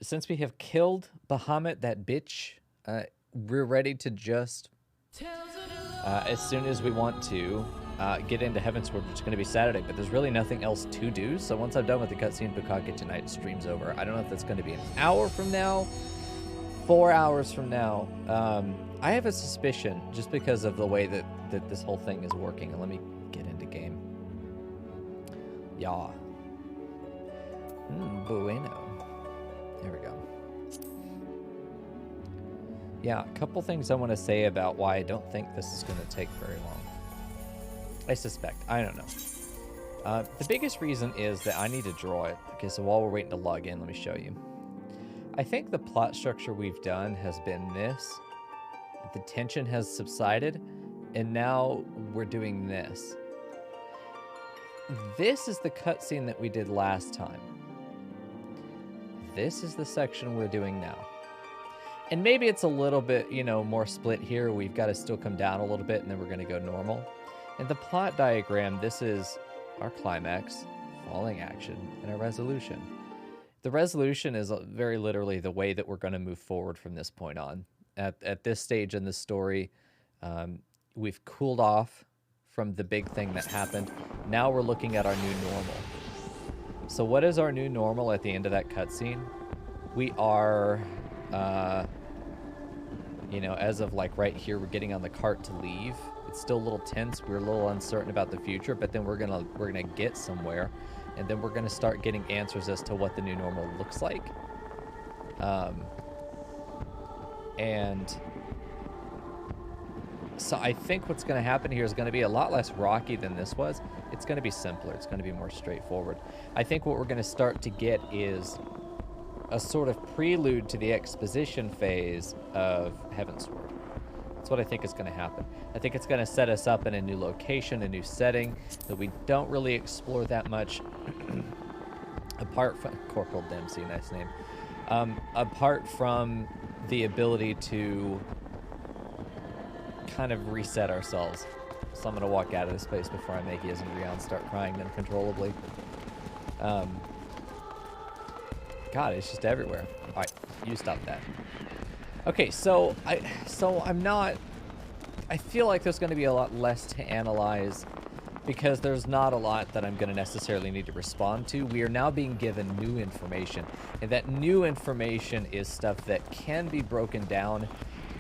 since we have killed Bahamut, that bitch, we're ready to just, as soon as we want to, get into Heavensward, which is going to be Saturday, but there's really nothing else to do. So once I'm done with the cutscene Bukake tonight, stream's over. I don't know if that's going to be an hour from now, 4 hours from now. I have a suspicion, just because of the way that this whole thing is working. And let me get into game. Yeah. Bueno. There we go. Yeah, a couple things I want to say about why I don't think this is going to take very long. I suspect. I don't know. The biggest reason is that I need to draw it. Okay, so while we're waiting to log in, let me show you. I think the plot structure we've done has been this. The tension has subsided, and now we're doing this. This is the cutscene that we did last time. This is the section we're doing now. And maybe it's a little bit, you know, more split here. We've got to still come down a little bit, and then we're going to go normal. And the plot diagram, this is our climax, falling action, and our resolution. The resolution is very literally the way that we're going to move forward from this point on. At this stage in the story, we've cooled off from the big thing that happened. Now we're looking at our new normal. So what is our new normal at the end of that cutscene? We are, you know, as of like right here, we're getting on the cart to leave. It's still a little tense. We're a little uncertain about the future, but then we're gonna get somewhere, and then we're gonna start getting answers as to what the new normal looks like. And so I think what's going to happen here is going to be a lot less rocky than this was. It's going to be simpler. It's going to be more straightforward. I think what we're going to start to get is a sort of prelude to the exposition phase of Heavensward. That's what I think is going to happen. I think it's going to set us up in a new location, a new setting that we don't really explore that much. Apart from Corporal Dempsey, nice name. Apart from the ability to kind of reset ourselves. So I'm going to walk out of this place before I make Yiz and Rion start crying uncontrollably. God, it's just everywhere. All right, you stop that. Okay, so I'm not... I feel like there's going to be a lot less to analyze because there's not a lot that I'm going to necessarily need to respond to. We are now being given new information, and that new information is stuff that can be broken down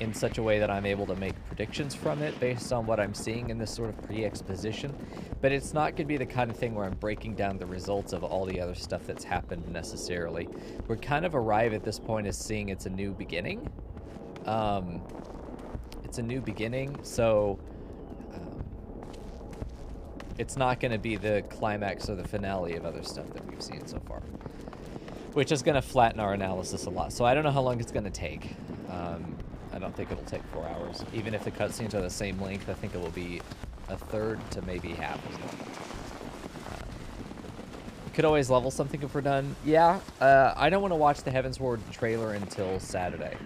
in such a way that I'm able to make predictions from it based on what I'm seeing in this sort of pre-exposition. But it's not going to be the kind of thing where I'm breaking down the results of all the other stuff that's happened necessarily. We're kind of arrive at this point as seeing it's a new beginning. It's a new beginning, so it's not going to be the climax or the finale of other stuff that we've seen so far, which is going to flatten our analysis a lot. So I don't know how long it's going to take. I don't think it'll take 4 hours. Even if the cutscenes are the same length, I think it will be a third to maybe half as long. Could always level something if we're done. Yeah, I don't want to watch the Heavensward trailer until Saturday.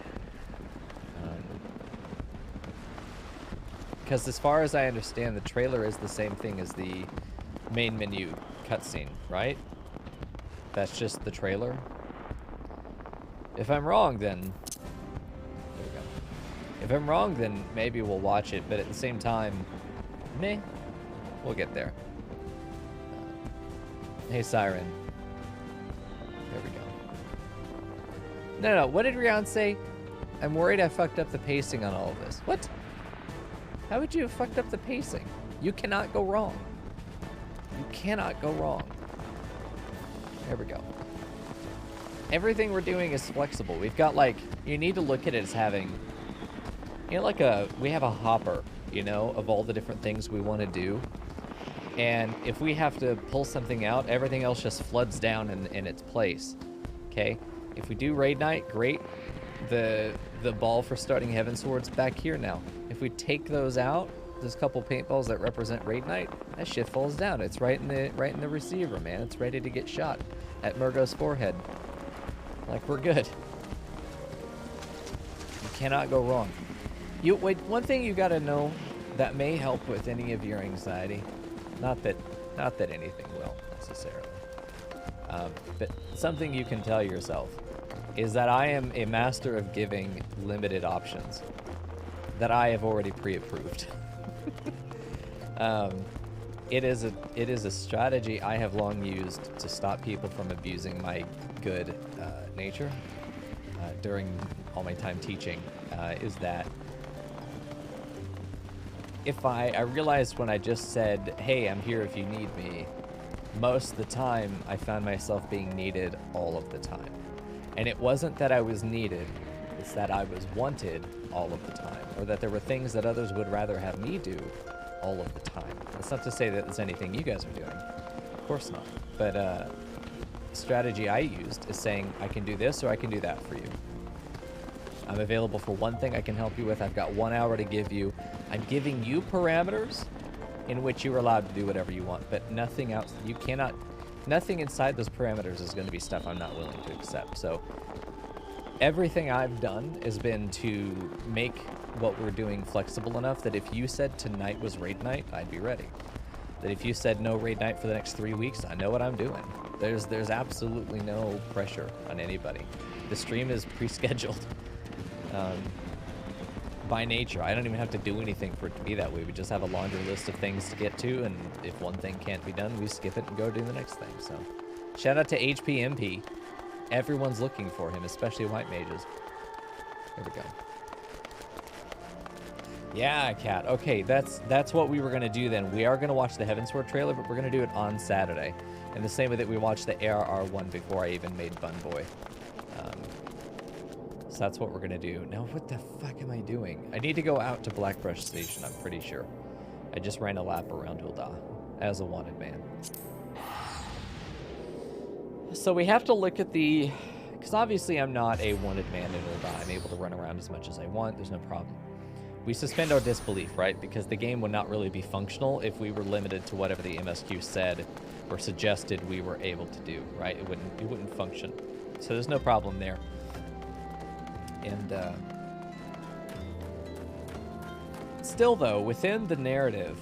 Because as far as I understand, the trailer is the same thing as the main menu cutscene, right? That's just the trailer. If I'm wrong, then... There we go. If I'm wrong, then maybe we'll watch it, but at the same time, meh. We'll get there. Hey, Siren. There we go. No, what did Rion say? I'm worried I fucked up the pacing on all of this. What? How would you have fucked up the pacing? You cannot go wrong. You cannot go wrong. There we go. Everything we're doing is flexible. We've got, like, you need to look at it as having, you know, like we have a hopper, you know, of all the different things we want to do. And if we have to pull something out, everything else just floods down in its place. Okay? If we do Raid Night, great. The ball for starting Heavensward's back here now. If we take those out, there's a couple paintballs that represent Raid Night, that shit falls down. It's right in the receiver, man. It's ready to get shot at Murgo's forehead. Like, we're good. You cannot go wrong. Wait, one thing you gotta know that may help with any of your anxiety. Not that anything will necessarily. But something you can tell yourself is that I am a master of giving limited options that I have already pre-approved. It is a strategy I have long used to stop people from abusing my good nature during all my time teaching. Is that if I realized when I just said, hey, I'm here if you need me, most of the time I found myself being needed all of the time. And it wasn't that I was needed, it's that I was wanted all of the time, or that there were things that others would rather have me do all of the time. That's not to say that there's anything you guys are doing. Of course not. But the strategy I used is saying, I can do this or I can do that for you. I'm available for one thing I can help you with. I've got 1 hour to give you. I'm giving you parameters in which you're allowed to do whatever you want, but nothing else. You cannot, nothing inside those parameters is going to be stuff I'm not willing to accept. So everything I've done has been to make what we're doing flexible enough that if you said tonight was raid night, I'd be ready. That if you said no raid night for the next 3 weeks, I know what I'm doing. There's absolutely no pressure on anybody. The stream is pre-scheduled. By nature, I don't even have to do anything for it to be that way. We just have a laundry list of things to get to, and if one thing can't be done, we skip it and go do the next thing. So, shout out to HPMP. Everyone's looking for him, especially white mages. Here we go. Yeah, Cat. Okay, that's what we were gonna do then. We are gonna watch the Heavensward trailer, but we're gonna do it on Saturday. And the same way that we watched the ARR one before I even made Bun Boy. So that's what we're gonna do. Now, what the fuck am I doing? I need to go out to Blackbrush Station, I'm pretty sure. I just ran a lap around Ul'dah as a wanted man. So we have to look at the... Because obviously I'm not a wanted man in Ul'dah. I'm able to run around as much as I want. There's no problem. We suspend our disbelief, right? Because the game would not really be functional if we were limited to whatever the MSQ said or suggested we were able to do, right? It wouldn't function. So there's no problem there. And still, though, within the narrative,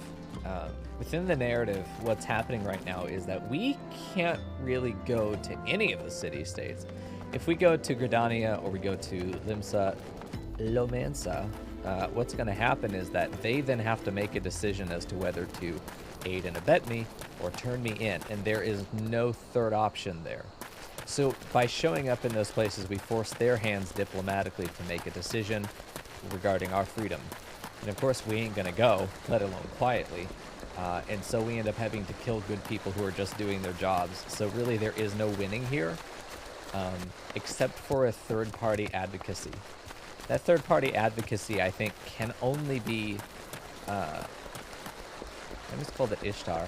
what's happening right now is that we can't really go to any of the city-states. If we go to Gridania or we go to Lomansa, what's going to happen is that they then have to make a decision as to whether to aid and abet me or turn me in, and there is no third option there. So by showing up in those places, we force their hands diplomatically to make a decision regarding our freedom. And of course, we ain't gonna go, let alone quietly. And so we end up having to kill good people who are just doing their jobs. So really, there is no winning here, except for a third-party advocacy. That third-party advocacy, I think, can only be... I just called it Ishtar.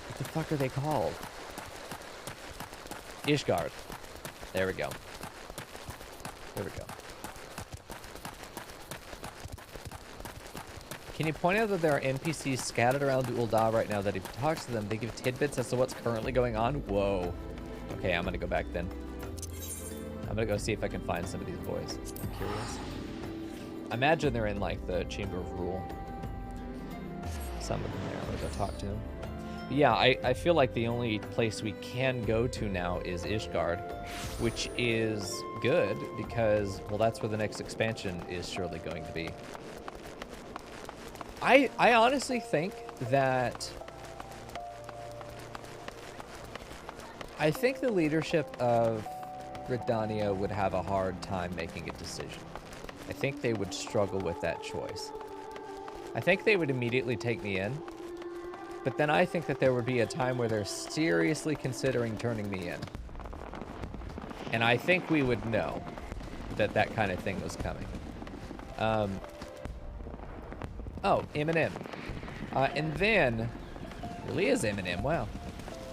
What the fuck are they called? Ishgard. There we go. There we go. Can you point out that there are NPCs scattered around Ul'dah right now that if you talk to them, they give tidbits as to what's currently going on? Whoa. Okay, I'm gonna go back then. I'm gonna go see if I can find some of these boys. I'm curious. I imagine they're in, like, the Chamber of Rule. Some of them there. I'm gonna go talk to them. Yeah, I feel like the only place we can go to now is Ishgard, which is good because, well, that's where the next expansion is surely going to be. I honestly think that... I think the leadership of Gridania would have a hard time making a decision. I think they would struggle with that choice. I think they would immediately take me in. But then I think that there would be a time where they're seriously considering turning me in. And I think we would know that that kind of thing was coming. Oh, Eminem. And then... really is Eminem, wow.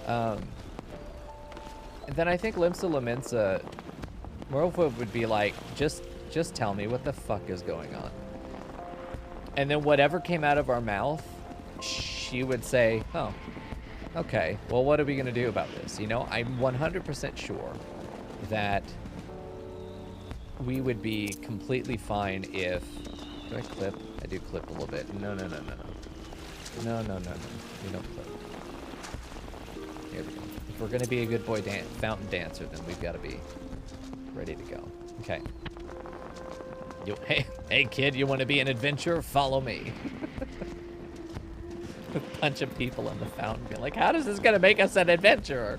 And then I think Limsa Lamensa... Morpho would be like, just tell me what the fuck is going on. And then whatever came out of our mouth... she would say, oh, okay, well, what are we going to do about this? You know, I'm 100% sure that we would be completely fine if... Do I clip? I do clip a little bit. No. No. We don't clip. Here we go. If we're going to be a good boy fountain dancer, then we've got to be Ready to go. Okay. Hey kid, you want to be an adventurer? Follow me. A bunch of people in the fountain be like, how is this gonna make us an adventurer?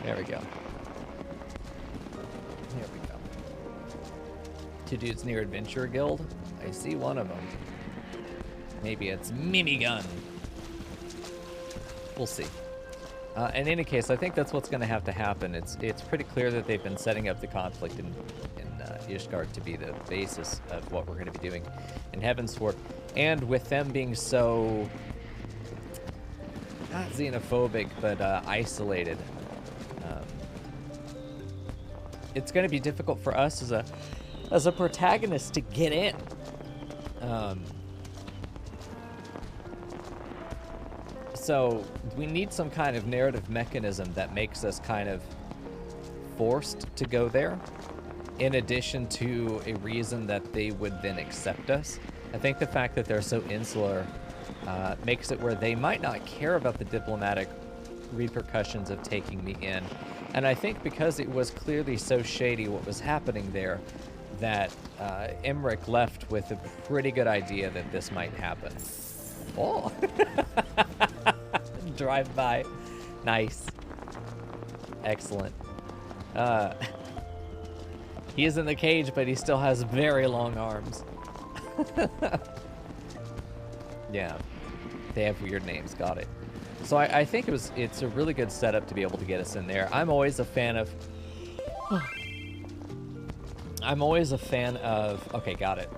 There we go. There we go. 2 dudes near Adventurer Guild. I see one of them. Maybe it's Mimi Gun. We'll see. In any case, I think that's what's going to have to happen. It's pretty clear that they've been setting up the conflict in Ishgard to be the basis of what we're going to be doing in Heavensward. And with them being so, not xenophobic, but isolated, it's going to be difficult for us as a protagonist to get in. So we need some kind of narrative mechanism that makes us kind of forced to go there, in addition to a reason that they would then accept us. I think the fact that they're so insular makes it where they might not care about the diplomatic repercussions of taking me in. And I think because it was clearly so shady what was happening there, that Emmerich left with a pretty good idea that this might happen. Oh! Drive by. Nice. Excellent. He is in the cage, but he still has very long arms. Yeah. They have weird names. Got it. So I think it's a really good setup to be able to get us in there. I'm always a fan of... Okay, got it.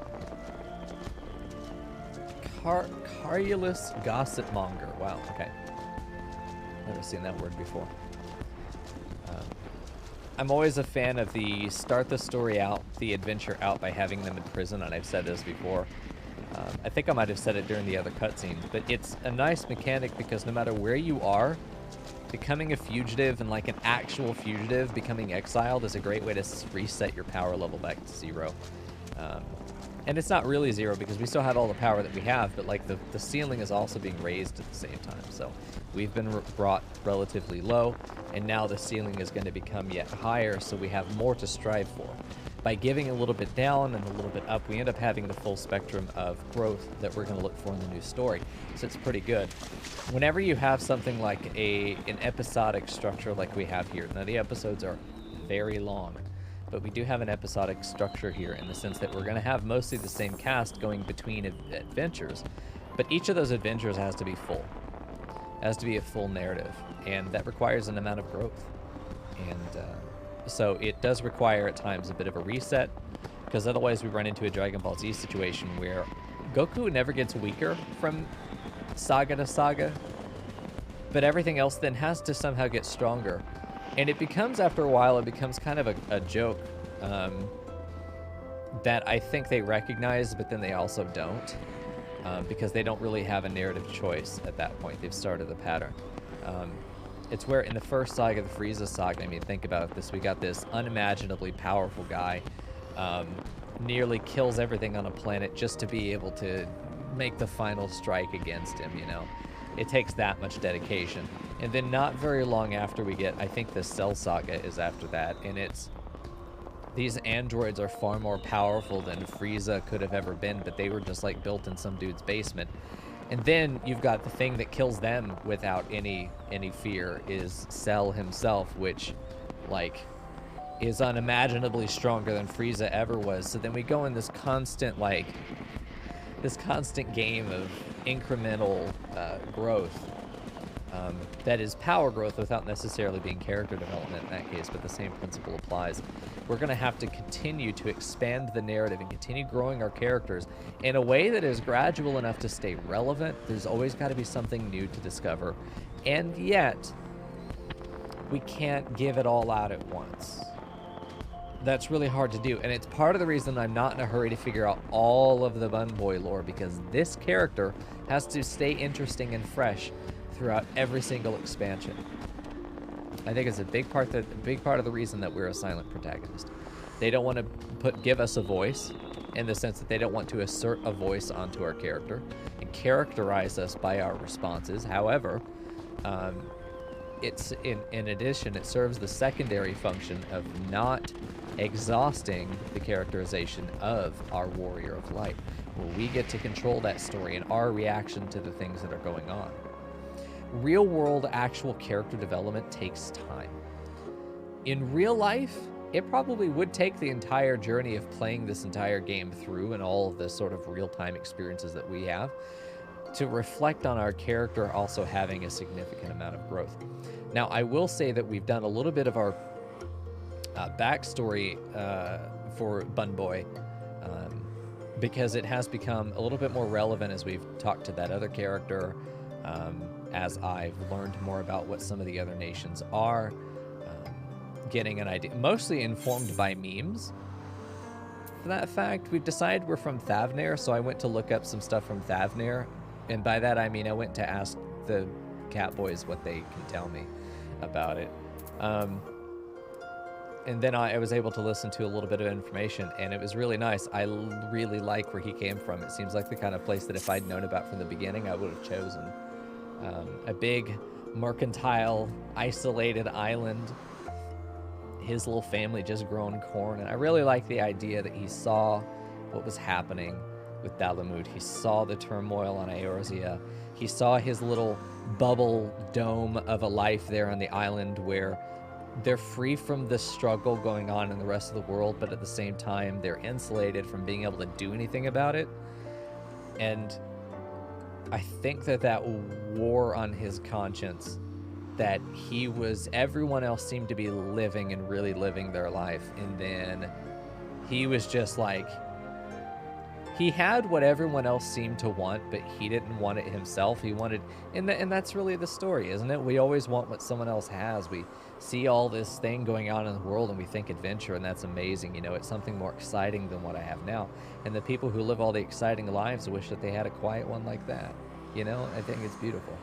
Carulus Gossip Monger. Wow, okay. Never seen that word before. I'm always a fan of the start the story out, the adventure out by having them in prison, and I've said this before. I think I might have said it during the other cutscenes, but it's a nice mechanic because no matter where you are, becoming a fugitive and like an actual fugitive, becoming exiled is a great way to reset your power level back to 0. And it's not really 0 because we still have all the power that we have, but like the ceiling is also being raised at the same time. So we've been brought relatively low, and now the ceiling is going to become yet higher, so we have more to strive for. By giving a little bit down and a little bit up, we end up having the full spectrum of growth that we're going to look for in the new story. So it's pretty good. Whenever you have something like an episodic structure like we have here, now the episodes are very long, but we do have an episodic structure here in the sense that we're going to have mostly the same cast going between adventures, but each of those adventures has to be full. It has to be a full narrative, and that requires an amount of growth. And so it does require at times a bit of a reset, because otherwise we run into a Dragon Ball Z situation where Goku never gets weaker from saga to saga, but everything else then has to somehow get stronger. And it becomes, after a while, it becomes kind of a joke that I think they recognize, but then they also don't, because they don't really have a narrative choice at that point. They've started the pattern. It's where in the first saga, the Frieza saga, I mean, think about this. We got this unimaginably powerful guy, nearly kills everything on a planet just to be able to make the final strike against him, you know? It takes that much dedication. And then not very long after we get, I think the Cell Saga is after that, and it's, these androids are far more powerful than Frieza could have ever been, but they were just like built in some dude's basement. And then you've got the thing that kills them without any fear is Cell himself, which, like, is unimaginably stronger than Frieza ever was. So then we go in this constant, like, this constant game of incremental growth that is power growth without necessarily being character development in that case, but the same principle applies. We're going to have to continue to expand the narrative and continue growing our characters in a way that is gradual enough to stay relevant. There's always got to be something new to discover, and yet we can't give it all out at once. That's really hard to do, and it's part of the reason I'm not in a hurry to figure out all of the Bun Boy lore, because this character has to stay interesting and fresh throughout every single expansion. I think it's a big part of the reason that we're a silent protagonist. They don't want to give us a voice, in the sense that they don't want to assert a voice onto our character and characterize us by our responses. However, it's in addition, it serves the secondary function of not exhausting the characterization of our warrior of light, where we get to control that story and our reaction to the things that are going on. Real world actual character development takes time. In real life, it probably would take the entire journey of playing this entire game through and all of the sort of real-time experiences that we have to reflect on our character also having a significant amount of growth. Now, I will say that we've done a little bit of our backstory for Bun Boy because it has become a little bit more relevant as we've talked to that other character, as I've learned more about what some of the other nations are, getting an idea, mostly informed by memes. For that fact, we've decided we're from Thavnair, so I went to look up some stuff from Thavnair, and by that I mean I went to ask the cat boys what they can tell me about it. And then I was able to listen to a little bit of information, and it was really nice. I really like where he came from. It seems like the kind of place that if I'd known about from the beginning, I would have chosen. A big, mercantile, isolated island. His little family just growing corn, and I really like the idea that he saw what was happening with Dalamud. He saw the turmoil on Eorzea. He saw his little bubble dome of a life there on the island where they're free from the struggle going on in the rest of the world, but at the same time, they're insulated from being able to do anything about it. And I think that that wore on his conscience that everyone else seemed to be living and really living their life. And then he was just like, he had what everyone else seemed to want, but he didn't want it himself. He wanted, and that's really the story, isn't it? We always want what someone else has. We see all this thing going on in the world and we think adventure, and that's amazing. You know, it's something more exciting than what I have now. And the people who live all the exciting lives wish that they had a quiet one like that. You know, I think it's beautiful.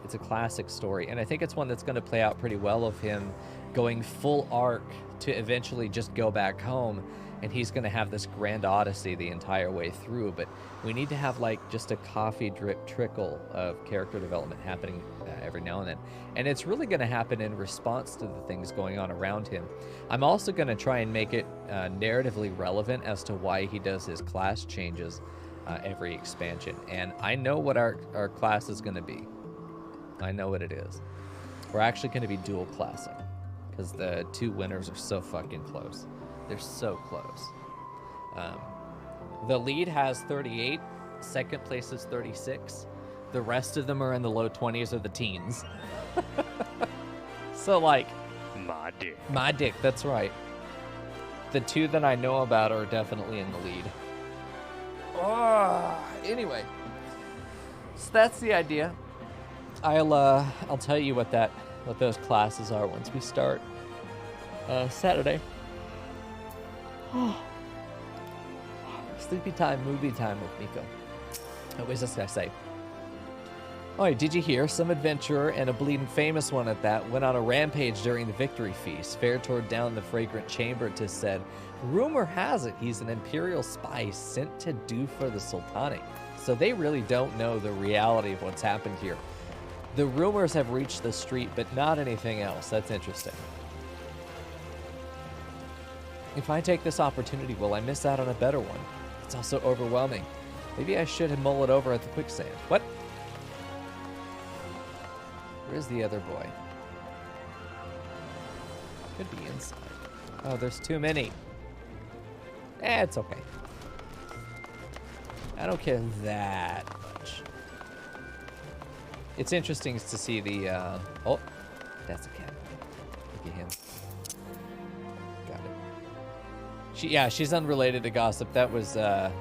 It's a classic story, and I think it's one that's going to play out pretty well of him going full arc to eventually just go back home, and he's going to have this grand odyssey the entire way through. But we need to have like just a coffee drip trickle of character development happening every now and then, and it's really going to happen in response to the things going on around him. I'm also going to try and make it narratively relevant as to why he does his class changes every expansion, and I know what our class is going to be. I know what it is. We're actually going to be dual classing because the two winners are so fucking close. They're so close. The lead has 38. Second place is 36. The rest of them are in the low 20s or the teens. So, like... My dick. My dick, that's right. The two that I know about are definitely in the lead. Anyway. So that's the idea. I'll tell you what those classes are once we start Saturday. Sleepy time, movie time with Mico. What was this guy say? Oh, did you hear? Some adventurer, and a bleeding famous one at that, went on a rampage during the victory feast. Fair tore down the fragrant chamber, 'tis said. Rumor has it he's an imperial spy sent to do for the Sultani. So they really don't know the reality of what's happened here. The rumors have reached the street, but not anything else. That's interesting. If I take this opportunity, will I miss out on a better one? It's also overwhelming. Maybe I should have mulled it over at the quicksand. What? Where's the other boy? Could be inside. Oh, there's too many. It's okay. I don't care that much. It's interesting to see the, oh, that's a cat. Look at him. Got it. She's unrelated to gossip. That was, the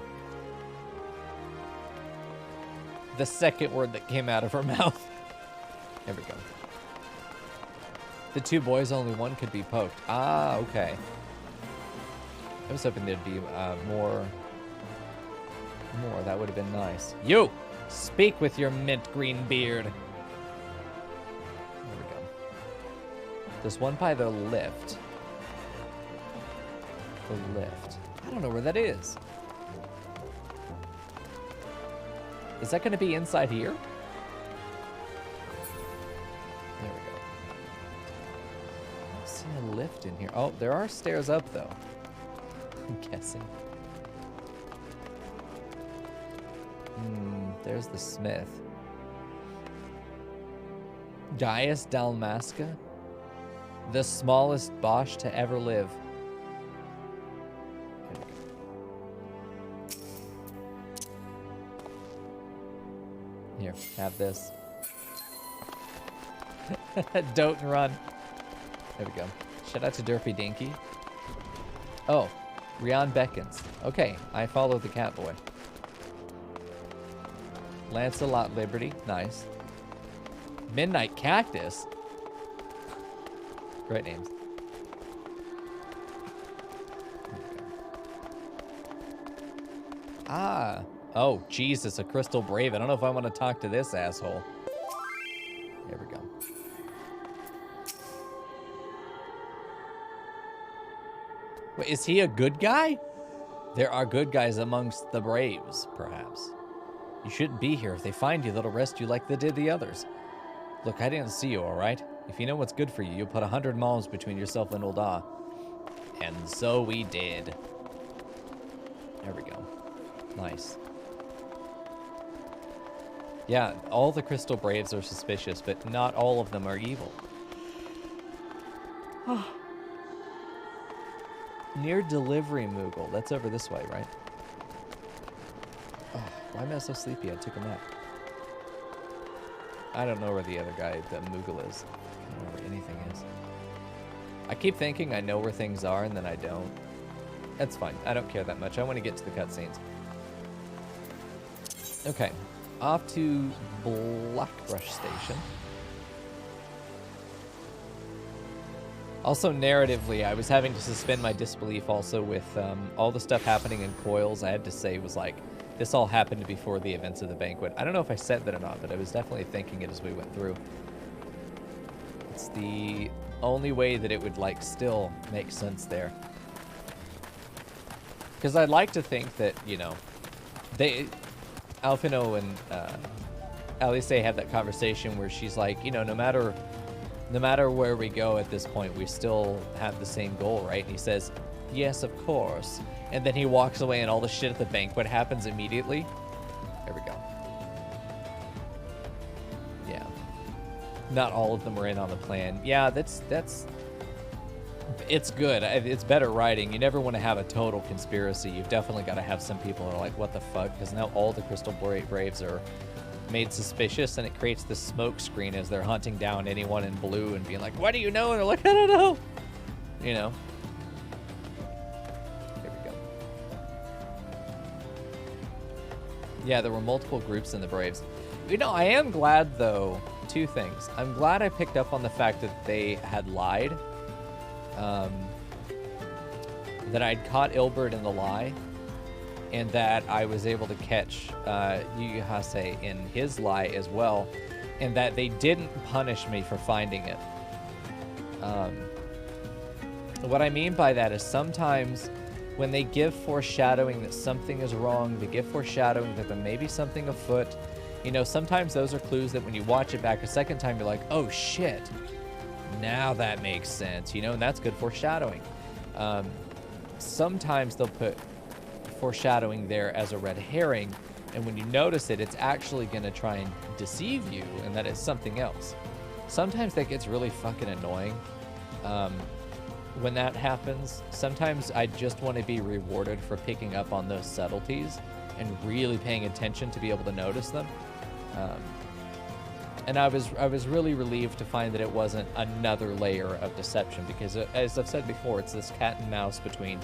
second word that came out of her mouth. There we go. The two boys, only one could be poked. Ah, okay. I was hoping there'd be, more. That would have been nice. You! Speak with your mint green beard. There we go. There's one by the lift. The lift. I don't know where that is. Is that going to be inside here? see a lift in here. Oh, there are stairs up, though. I'm guessing. There's the smith. Gaius Dalmasca, the smallest Bosch to ever live. Here, have this. Don't run. There we go. Shout out to Derpy Dinky. Oh, Rion beckons. Okay, I follow the cat boy. Lancelot Liberty. Nice. Midnight Cactus. Great names. Ah. Oh, Jesus, a Crystal Brave. I don't know if I want to talk to this asshole. There we go. Wait, is he a good guy? There are good guys amongst the Braves, perhaps. You shouldn't be here. If they find you, they'll arrest you like they did the others. Look, I didn't see you, all right? If you know what's good for you, you'll put 100 miles between yourself and Ul'dah. And so we did. There we go. Nice. Yeah, all the Crystal Braves are suspicious, but not all of them are evil. Near Delivery Moogle. That's over this way, right? Oh, why am I so sleepy? I took a nap. I don't know where the other guy, the Moogle, is. I don't know where anything is. I keep thinking I know where things are, and then I don't. That's fine. I don't care that much. I want to get to the cutscenes. Okay. Off to Blackbrush Station. Also, narratively, I was having to suspend my disbelief also with all the stuff happening in Coils. I had to say was like, this all happened before the events of the banquet. I don't know if I said that or not, but I was definitely thinking it as we went through. It's the only way that it would, like, still make sense there. Because I'd like to think that, you know, Alphino and Alice have that conversation where she's like, you know, no matter where we go at this point, we still have the same goal, right? And he says, yes, of course. And then he walks away and all the shit at the banquet happens immediately. There we go. Yeah. Not all of them were in on the plan. Yeah, it's good. It's better writing. You never want to have a total conspiracy. You've definitely got to have some people who are like, what the fuck? Because now all the Crystal Braves are made suspicious, and it creates this smoke screen as they're hunting down anyone in blue and being like, what do you know? And they're like, I don't know. You know? Here we go. Yeah, there were multiple groups in the Braves. You know, I am glad, though, two things. I'm glad I picked up on the fact that they had lied. That I'd caught Ilbert in the lie, and that I was able to catch Yu Hase in his lie as well, and that they didn't punish me for finding it. What I mean by that is sometimes when they give foreshadowing that something is wrong, they give foreshadowing that there may be something afoot. You know, sometimes those are clues that when you watch it back a second time, you're like, oh shit, now that makes sense, you know, and that's good foreshadowing. Sometimes they'll put foreshadowing there as a red herring, and when you notice it, it's actually going to try and deceive you, and that it's something else. Sometimes that gets really fucking annoying when that happens. Sometimes I just want to be rewarded for picking up on those subtleties and really paying attention to be able to notice them. And I was really relieved to find that it wasn't another layer of deception, because as I've said before, it's this cat and mouse between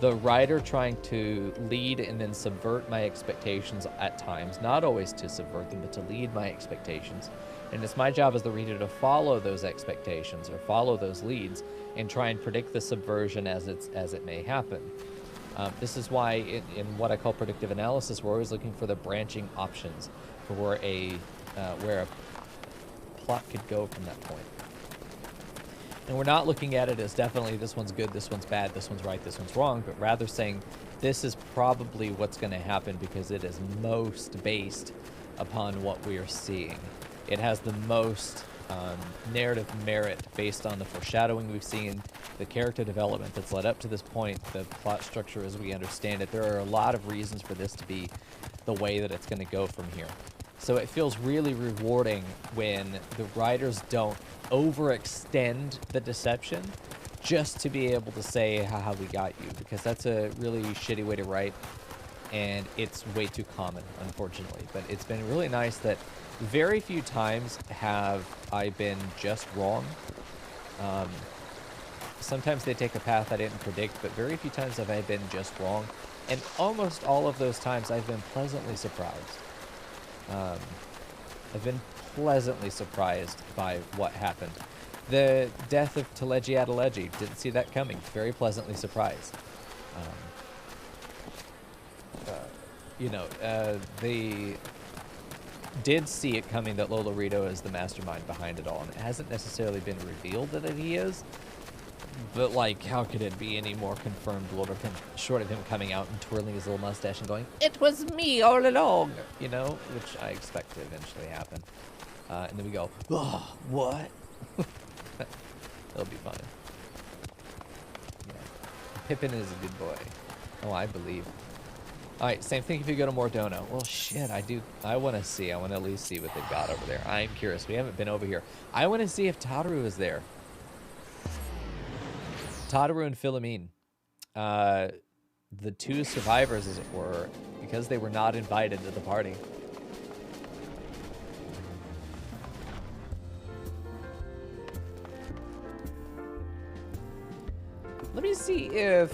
the writer trying to lead and then subvert my expectations at times, not always to subvert them, but to lead my expectations. And it's my job as the reader to follow those expectations or follow those leads and try and predict the subversion as it may happen. This is why in what I call predictive analysis, we're always looking for the branching options for where a plot could go from that point. And we're not looking at it as definitely this one's good, this one's bad, this one's right, this one's wrong, but rather saying this is probably what's going to happen because it is most based upon what we are seeing. It has the most narrative merit based on the foreshadowing we've seen, the character development that's led up to this point, the plot structure as we understand it. There are a lot of reasons for this to be the way that it's going to go from here. So it feels really rewarding when the writers don't overextend the deception just to be able to say, haha, we got you, because that's a really shitty way to write, and it's way too common, unfortunately. But it's been really nice that very few times have I been just wrong. Sometimes they take a path I didn't predict, but very few times have I been just wrong. And almost all of those times I've been pleasantly surprised. I've been pleasantly surprised by what happened. The death of Teleji Adeleji, didn't see that coming. Very pleasantly surprised. They did see it coming that Lolo Rito is the mastermind behind it all, and it hasn't necessarily been revealed that he is. But, like, how could it be any more confirmed short of him coming out and twirling his little mustache and going, "It was me all along," you know, which I expect to eventually happen. And then we go, "Oh, what?" That'll be fun. Yeah. Pippin is a good boy. Oh, I believe. Alright, same thing if you go to Mordono. Well, shit, I want to see. I want to at least see what they've got over there. I'm curious. We haven't been over here. I want to see if Tataru is there. Tataru and Philomene. The two survivors, as it were, because they were not invited to the party. Let me see if...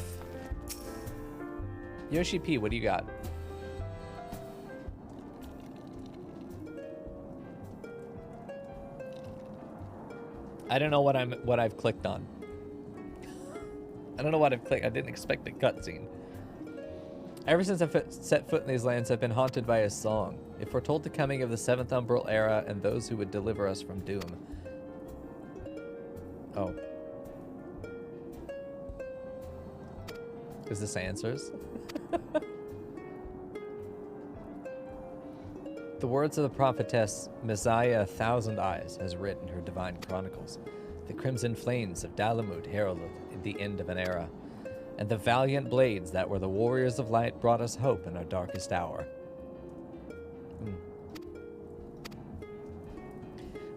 Yoshi P, what do you got? I don't know what I've clicked on. I don't know what I've clicked. I didn't expect a cutscene. Ever since I've set foot in these lands, I've been haunted by a song. It foretold the coming of the 7th Umbral Era and those who would deliver us from doom. Oh. Is this answers? The words of the prophetess Messiah 1,000 Eyes has written her divine chronicles. The crimson flames of Dalamud heralded the end of an era, and the valiant blades that were the warriors of light brought us hope in our darkest hour.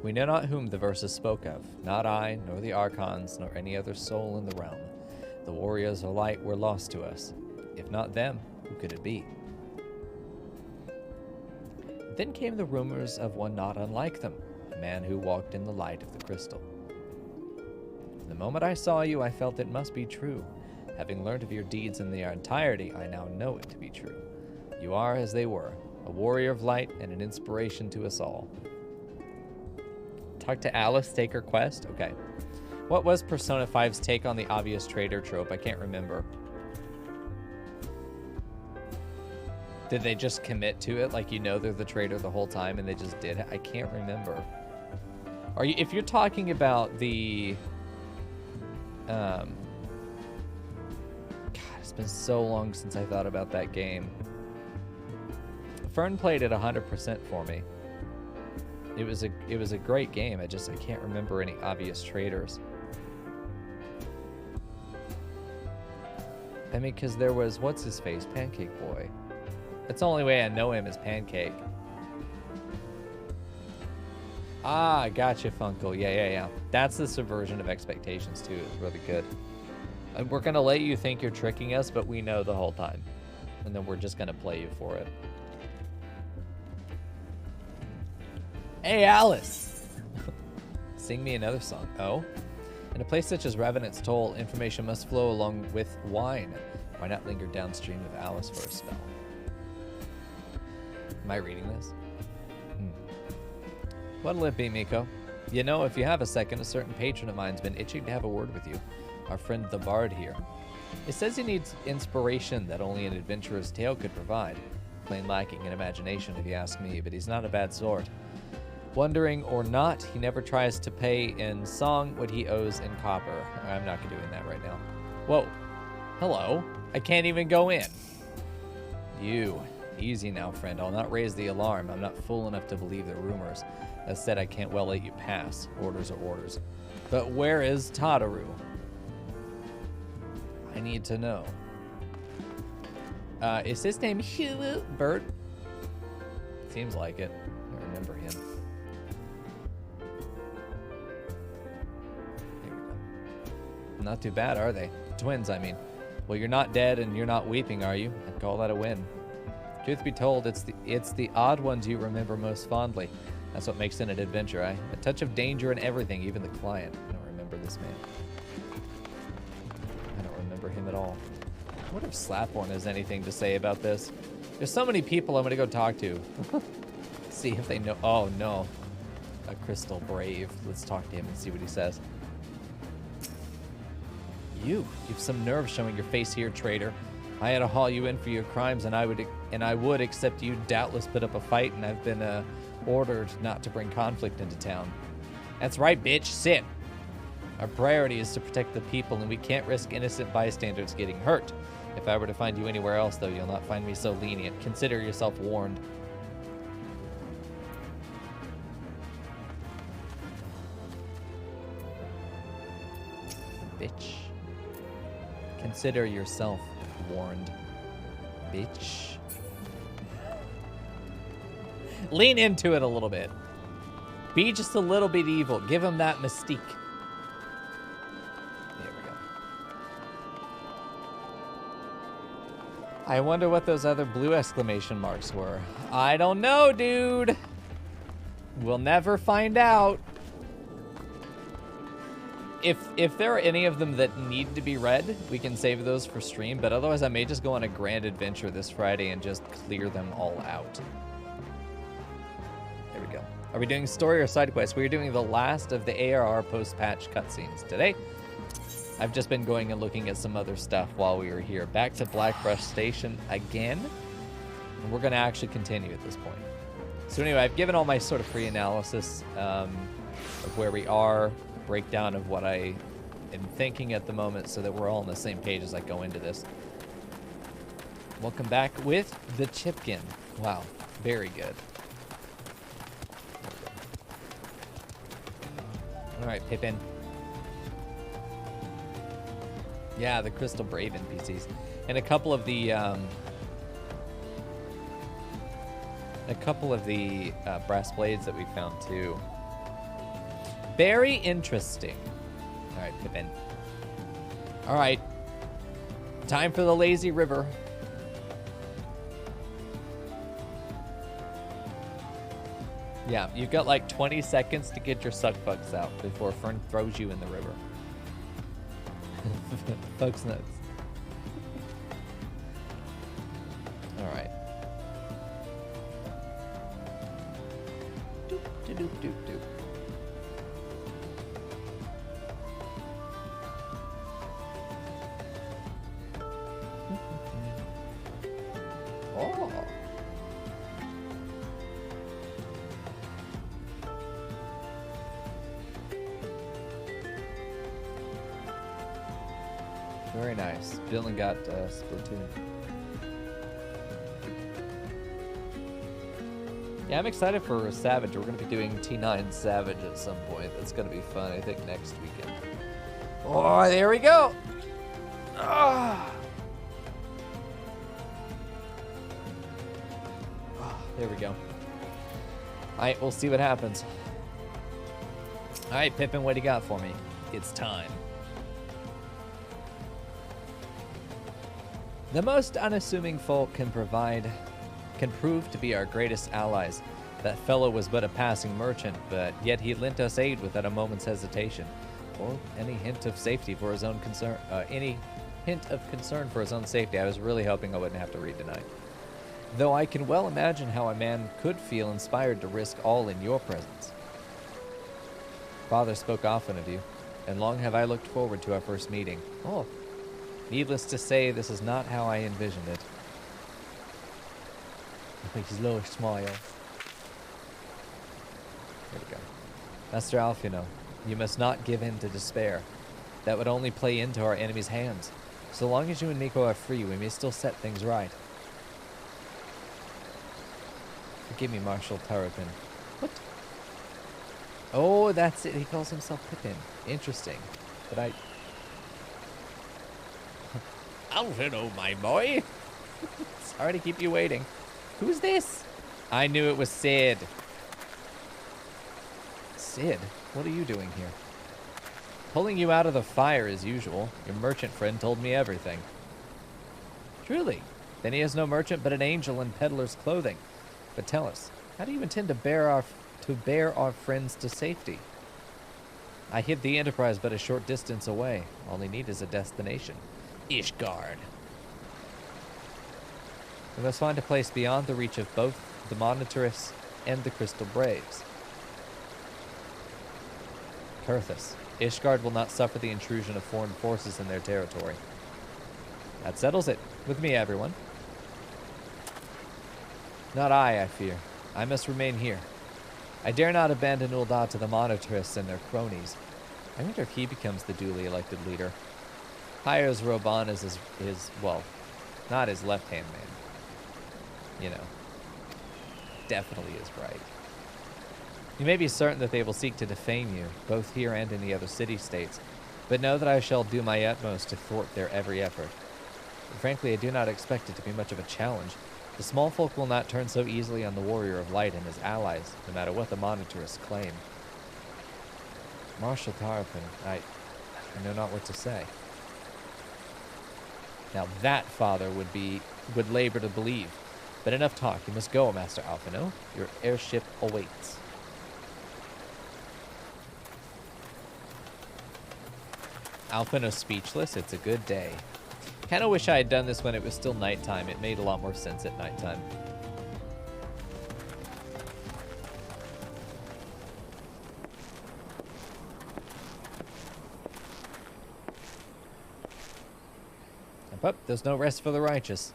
We know not whom the verses spoke of, not I, nor the Archons, nor any other soul in the realm. The warriors of light were lost to us. If not them, who could it be? Then came the rumors of one not unlike them, a man who walked in the light of the crystal. The moment I saw you, I felt it must be true. Having learned of your deeds in their entirety, I now know it to be true. You are as they were, a warrior of light and an inspiration to us all. Talk to Alice, take her quest? Okay. What was Persona 5's take on the obvious traitor trope? I can't remember. Did they just commit to it? Like, you know they're the traitor the whole time and they just did it? I can't remember. Are you, if you're talking about the... God, it's been so long since I thought about that game. Fern played it 100% for me. It was a great game. I can't remember any obvious traitors. I mean, because there was, what's his face? Pancake Boy. That's the only way I know him is Pancake. Ah, gotcha, Funkle. Yeah. That's the subversion of expectations, too. It's really good. And we're going to let you think you're tricking us, but we know the whole time. And then we're just going to play you for it. Hey, Alice! Sing me another song. Oh? In a place such as Revenant's Toll, information must flow along with wine. Why not linger downstream of Alice for a spell? Am I reading this? What'll it be, Mico? You know, if you have a second, a certain patron of mine's been itching to have a word with you. Our friend the Bard here. It says he needs inspiration that only an adventurer's tale could provide. Plain lacking in imagination, if you ask me, but he's not a bad sort. Wondering or not, he never tries to pay in song what he owes in copper. I'm not doing that right now. Whoa. Hello. I can't even go in. You. Easy now, friend. I'll not raise the alarm. I'm not fool enough to believe the rumors. As said, I can't well let you pass. Orders are orders. But where is Tataru? I need to know. Is his name Bert? Seems like it. I remember him. Here we go. Not too bad, are they? Twins, I mean. Well, you're not dead and you're not weeping, are you? I'd call that a win. Truth be told, it's the odd ones you remember most fondly. That's what makes it an adventure. A touch of danger in everything, even the client. I don't remember this man. I don't remember him at all. I wonder if Slaphorn has anything to say about this. There's so many people I'm gonna go talk to. See if they know. Oh no, a Crystal Brave. Let's talk to him and see what he says. You've some nerve showing your face here, traitor. I had to haul you in for your crimes, and I would, except you doubtless put up a fight, and I've been ordered not to bring conflict into town. That's right, bitch. Sit. Our priority is to protect the people, and we can't risk innocent bystanders getting hurt. If I were to find you anywhere else, though, you'll not find me so lenient. Consider yourself warned. Bitch. Consider yourself warned. Bitch. Lean into it a little bit. Be just a little bit evil. Give him that mystique. There we go. I wonder what those other blue exclamation marks were. I don't know, dude. We'll never find out. If there are any of them that need to be read, we can save those for stream, but otherwise I may just go on a grand adventure this Friday and just clear them all out. There we go. Are we doing story or side quest? We're doing the last of the ARR post-patch cutscenes today. I've just been going and looking at some other stuff while we were here. Back to Blackbrush Station again, and we're gonna actually continue at this point. So anyway, I've given all my sort of free analysis of where we are, breakdown of what I am thinking at the moment so that we're all on the same page as I go into this. Welcome back with the Chipkin. Wow, very good. All right, Pippin. Yeah, the Crystal Brave NPCs. And a couple of the brass blades that we found too. Very interesting. All right, Pippin. All right. Time for the lazy river. Yeah, you've got like 20 seconds to get your suck bugs out before Fern throws you in the river. Folks nuts. All right. Doop, doop, doop, doop, doop. Oh. Very nice. Dylan got Splatoon. Yeah, I'm excited for Savage. We're going to be doing T9 Savage at some point. That's going to be fun, I think, next weekend. Oh, there we go. Ah. There we go. All right, we'll see what happens. All right, Pippin, what do you got for me? It's time. The most unassuming folk can prove to be our greatest allies. That fellow was but a passing merchant, but yet he lent us aid without a moment's hesitation, or any hint of safety for his own concern. Any hint of concern for his own safety. I was really hoping I wouldn't have to read tonight. Though I can well imagine how a man could feel inspired to risk all in your presence. Father spoke often of you, and long have I looked forward to our first meeting. Oh, needless to say, this is not how I envisioned it. His low smile. There we go. Master Alfino, you must not give in to despair. That would only play into our enemy's hands. So long as you and Mico are free, we may still set things right. Forgive me, Marshal Tarapin. What? Oh, that's it. He calls himself Pippin. Interesting. But I... Alfredo, my boy. Sorry to keep you waiting. Who's this? I knew it was Sid. Sid? What are you doing here? Pulling you out of the fire as usual. Your merchant friend told me everything. Truly? Then he has no merchant but an angel in peddler's clothing. But tell us, how do you intend to bear our friends to safety? I hid the Enterprise but a short distance away. All we need is a destination. Ishgard. We must find a place beyond the reach of both the Monitorists and the Crystal Braves. Kurthus. Ishgard will not suffer the intrusion of foreign forces in their territory. That settles it. With me, everyone. Not I fear. I must remain here. I dare not abandon Ul'dah to the Monitorists and their cronies. I wonder if he becomes the duly elected leader. Hires Roban as his, well, not his left-hand man. You know. Definitely is right. You may be certain that they will seek to defame you, both here and in the other city-states, but know that I shall do my utmost to thwart their every effort. But frankly, I do not expect it to be much of a challenge. The small folk will not turn so easily on the Warrior of Light and his allies, no matter what the Monitorists claim. Marshal Tarpon, I know not what to say. Now that, Father, would labor to believe. But enough talk. You must go, Master Alphino. Your airship awaits. Alphino's speechless. It's a good day. Kind of wish I had done this when it was still nighttime. It made a lot more sense at nighttime. But there's no rest for the righteous.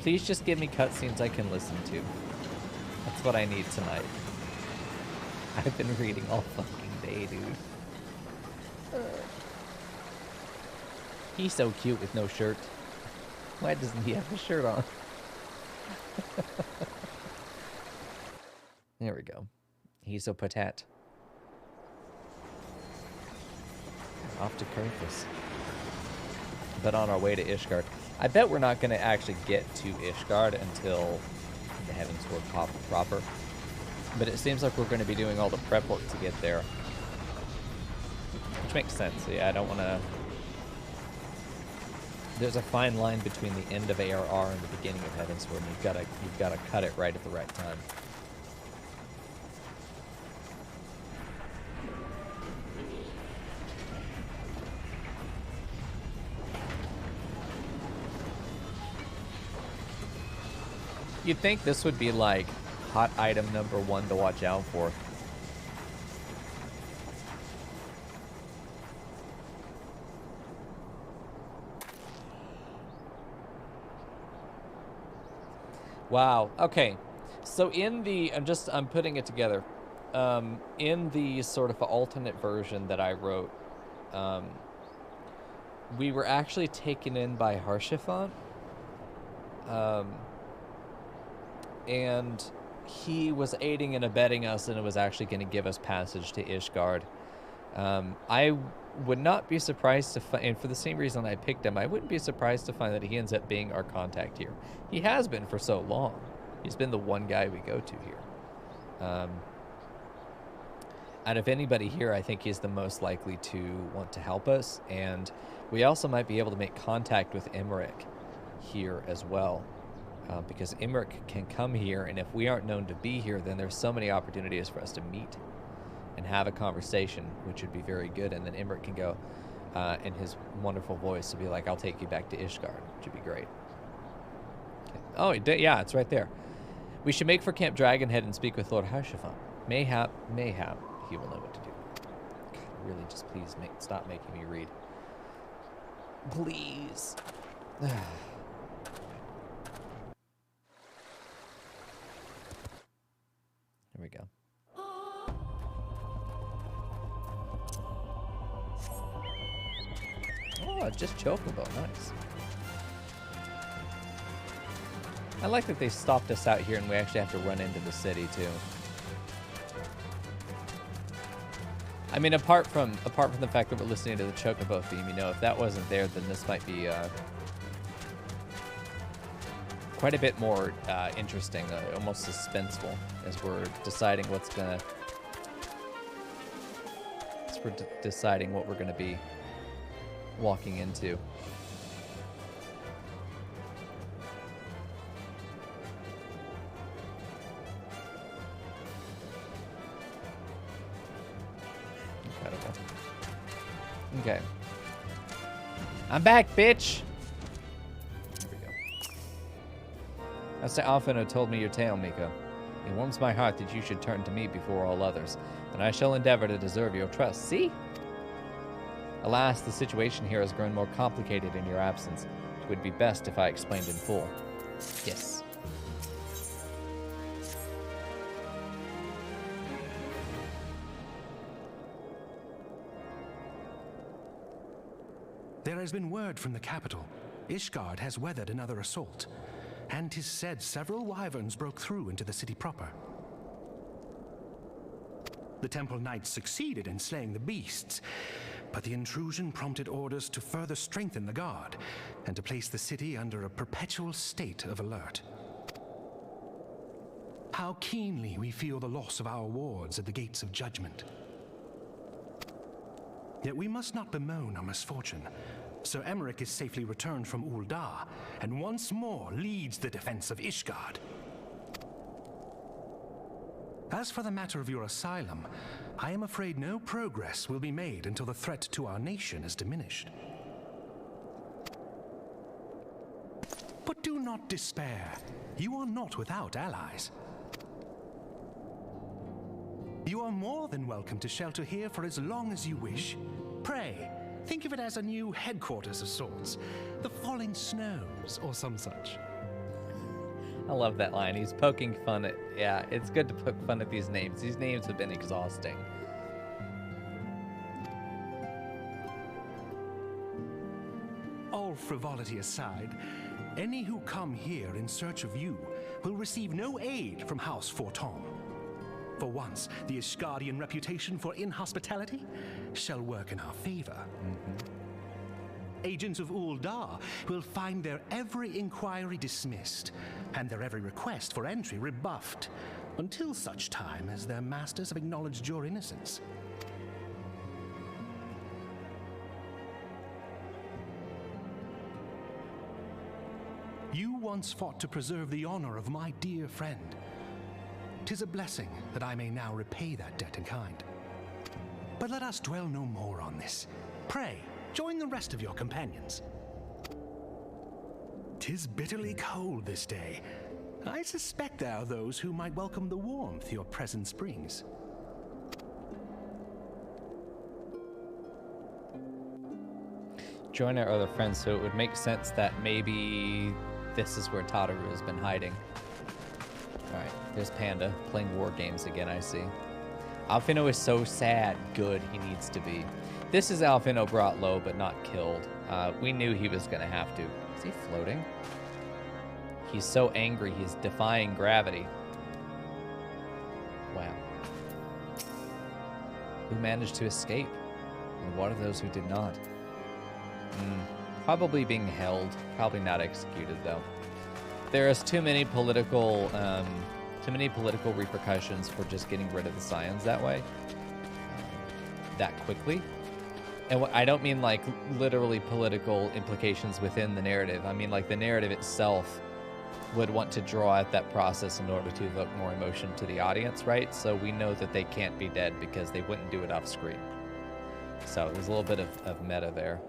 Please just give me cutscenes I can listen to. That's what I need tonight. I've been reading all fucking day, dude. He's so cute with no shirt. Why doesn't he have a shirt on? There we go. He's so patat. Off to Kurthus. But on our way to Ishgard. I bet we're not going to actually get to Ishgard until the Heavensward proper. But it seems like we're going to be doing all the prep work to get there. Which makes sense. Yeah, I don't want to... There's a fine line between the end of ARR and the beginning of Heavensward, and you've got to cut it right at the right time. You'd think this would be like hot item number 1 to watch out for. Wow. Okay. So in the, I'm putting it together. In the sort of alternate version that I wrote, we were actually taken in by Harshiphant. And he was aiding and abetting us, and it was actually going to give us passage to Ishgard. I would not be surprised to find, and for the same reason I picked him, I wouldn't be surprised to find that he ends up being our contact here. He has been for so long. He's been the one guy we go to here. Out of anybody here, I think he's the most likely to want to help us, and we also might be able to make contact with Emmerich here as well. Because Emmerich can come here, and if we aren't known to be here, then there's so many opportunities for us to meet and have a conversation, which would be very good. And then Emmerich can go, in his wonderful voice, to be like, I'll take you back to Ishgard, which would be great. Okay. Oh, yeah, it's right there. We should make for Camp Dragonhead and speak with Lord Harshiphant. Mayhap, he will know what to do. God, really, just please stop making me read. Please. Here we go. Oh, just Chocobo. Nice. I like that they stopped us out here and we actually have to run into the city, too. I mean, apart from the fact that we're listening to the Chocobo theme, you know, if that wasn't there, then this might be quite a bit more interesting, almost suspenseful, as we're deciding what's gonna. As we're deciding what we're gonna be walking into. Incredible. Okay. I'm back, bitch! There we go. Master Alfino told me your tale, Mico. It warms my heart that you should turn to me before all others, and I shall endeavor to deserve your trust. See? Alas, the situation here has grown more complicated in your absence. It would be best if I explained in full. Yes. There has been word from the capital. Ishgard has weathered another assault, and 'tis said several wyverns broke through into the city proper. The temple knights succeeded in slaying the beasts, but the intrusion prompted orders to further strengthen the guard and to place the city under a perpetual state of alert. How keenly we feel the loss of our wards at the gates of judgment. Yet we must not bemoan our misfortune. Sir Emmerich is safely returned from Ul'dah, and once more leads the defense of Ishgard. As for the matter of your asylum, I am afraid no progress will be made until the threat to our nation is diminished. But do not despair. You are not without allies. You are more than welcome to shelter here for as long as you wish. Pray, think of it as a new headquarters of sorts. The falling snows or some such. I love that line. He's poking fun at... Yeah, it's good to poke fun at these names. These names have been exhausting. All frivolity aside, any who come here in search of you will receive no aid from House Forton. For once, the Ishgardian reputation for inhospitality shall work in our favor. Agents of Ul'dah will find their every inquiry dismissed and their every request for entry rebuffed until such time as their masters have acknowledged your innocence. You once fought to preserve the honor of my dear friend. 'Tis a blessing that I may now repay that debt in kind. But let us dwell no more on this. Pray, join the rest of your companions. 'Tis bitterly cold this day. I suspect there are those who might welcome the warmth your presence brings. Join our other friends, so it would make sense that maybe this is where Tataru has been hiding. Alright, there's Panda, playing war games again, I see. Alfino is so sad. Good, he needs to be. This is Alfino brought low, but not killed. We knew he was going to have to. Is he floating? He's so angry, he's defying gravity. Wow. Who managed to escape? And what of those who did not? Probably being held. Probably not executed, though. There is too many political repercussions for just getting rid of the scions that way, that quickly. And I don't mean like literally political implications within the narrative. I mean like the narrative itself would want to draw out that process in order to evoke more emotion to the audience, right? So we know that they can't be dead because they wouldn't do it off screen. So there's a little bit of meta there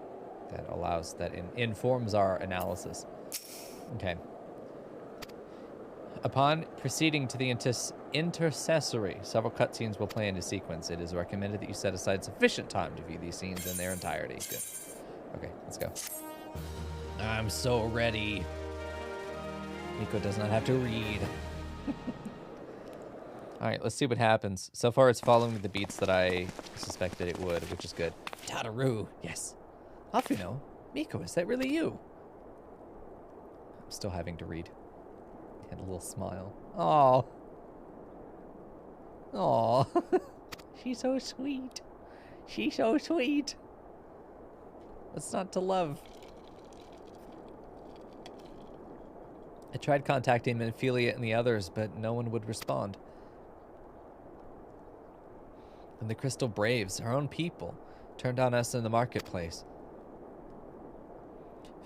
that allows, that informs our analysis. Okay. Upon proceeding to the intercessory, several cutscenes will play into sequence. It is recommended that you set aside sufficient time to view these scenes in their entirety. Good. Okay, let's go. I'm so ready. Mico does not have to read. Alright, let's see what happens. So far it's following the beats that I suspected it would, which is good. Tataru, yes. Alfino, Mico, is that really you? I'm still having to read. Had a little smile. Oh. Oh. She's so sweet. She's so sweet. What's not to love? I tried contacting Menphelia and the others, but no one would respond. And the Crystal Braves, our own people, turned on us in the marketplace.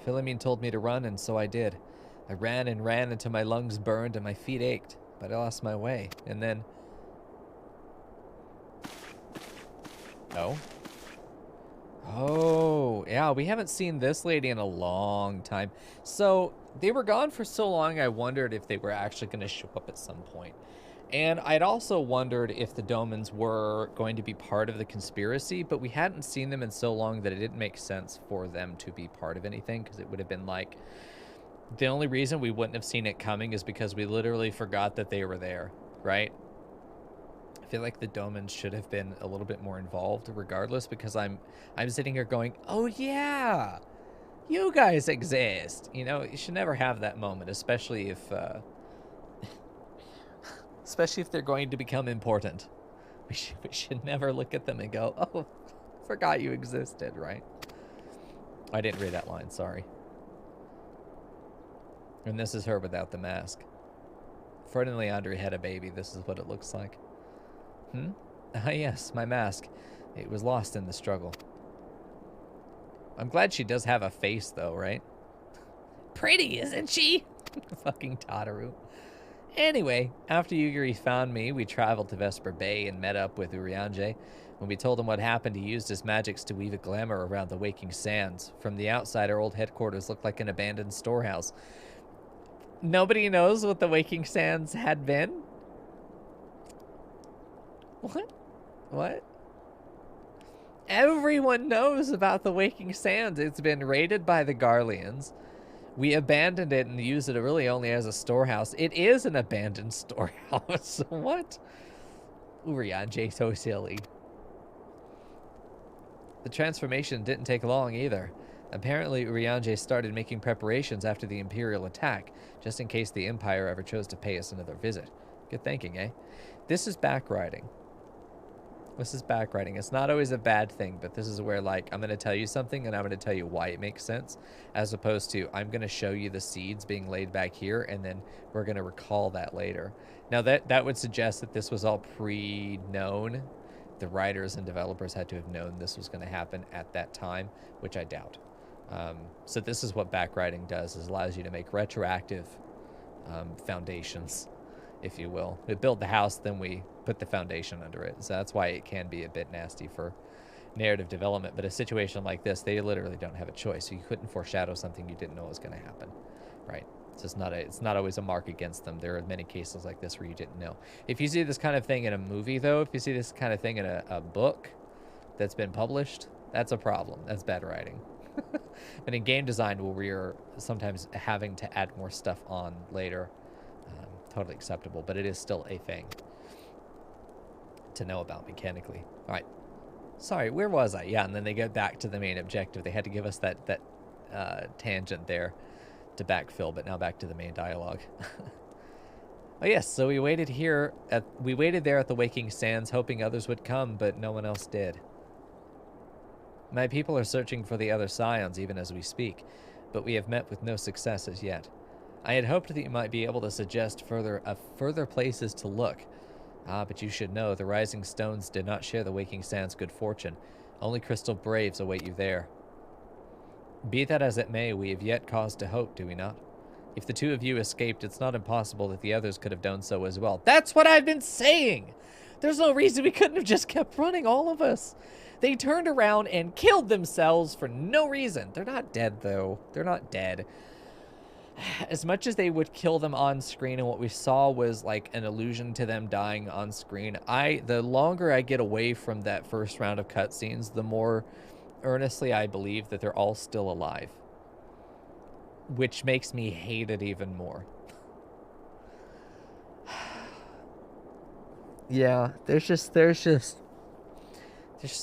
Philomene told me to run, and so I did. I ran and ran until my lungs burned and my feet ached, but I lost my way. And then... Oh. Oh, yeah, we haven't seen this lady in a long time. So, they were gone for so long, I wondered if they were actually going to show up at some point. And I'd also wondered if the Domans were going to be part of the conspiracy, but we hadn't seen them in so long that it didn't make sense for them to be part of anything, because it would have been like... The only reason we wouldn't have seen it coming is because we literally forgot that they were there, right? I feel like the Domans should have been a little bit more involved regardless, because I'm sitting here going, oh yeah, you guys exist. You know, you should never have that moment, especially if they're going to become important. We should never look at them and go, oh, forgot you existed, right? I didn't read that line, sorry. And this is her without the mask. Fred and Leandre had a baby. This is what it looks like. Ah, yes, my mask. It was lost in the struggle. I'm glad she does have a face, though, right? Pretty, isn't she? Fucking Tataru. Anyway, after Yugiri found me, we traveled to Vesper Bay and met up with Urianger. When we told him what happened, he used his magics to weave a glamour around the waking sands. From the outside, our old headquarters looked like an abandoned storehouse. Nobody knows what the waking sands had been? What? What? Everyone knows about the waking sands. It's been raided by the Garleans. We abandoned it and used it really only as a storehouse. It is an abandoned storehouse. What? Urianger, so silly. The transformation didn't take long either. Apparently, Urianger started making preparations after the Imperial attack, just in case the Empire ever chose to pay us another visit. Good thinking, eh? This is backriding. This is backriding. It's not always a bad thing, but this is where, like, I'm going to tell you something, and I'm going to tell you why it makes sense, as opposed to, I'm going to show you the seeds being laid back here, and then we're going to recall that later. Now, that would suggest that this was all pre-known. The writers and developers had to have known this was going to happen at that time, which I doubt. So this is what backriding does, is allows you to make retroactive foundations, if you will. We build the house, then we put the foundation under it. So that's why it can be a bit nasty for narrative development. But a situation like this, they literally don't have a choice. So you couldn't foreshadow something you didn't know was going to happen, right? So it's not always a mark against them. There are many cases like this where you didn't know. If you see this kind of thing in a movie, though, if you see this kind of thing in a book that's been published, that's a problem. That's bad writing. But in game design, where we're sometimes having to add more stuff on later, totally acceptable. But it is still a thing to know about mechanically. All right. Sorry, where was I? Yeah, and then they get back to the main objective. They had to give us that tangent there to backfill, but now back to the main dialogue. Oh yes, so we waited there at the Waking Sands, hoping others would come, but no one else did. My people are searching for the other scions even as we speak, but we have met with no success as yet. I had hoped that you might be able to suggest further places to look. Ah, but you should know, the Rising Stones did not share the Waking Sands' good fortune. Only Crystal Braves await you there. Be that as it may, we have yet cause to hope, do we not? If the two of you escaped, it's not impossible that the others could have done so as well. That's what I've been saying! There's no reason we couldn't have just kept running, all of us. They turned around and killed themselves for no reason. They're not dead, though. They're not dead. As much as they would kill them on screen, and what we saw was like an allusion to them dying on screen, the longer I get away from that first round of cutscenes, the more earnestly I believe that they're all still alive. Which makes me hate it even more. Yeah, there's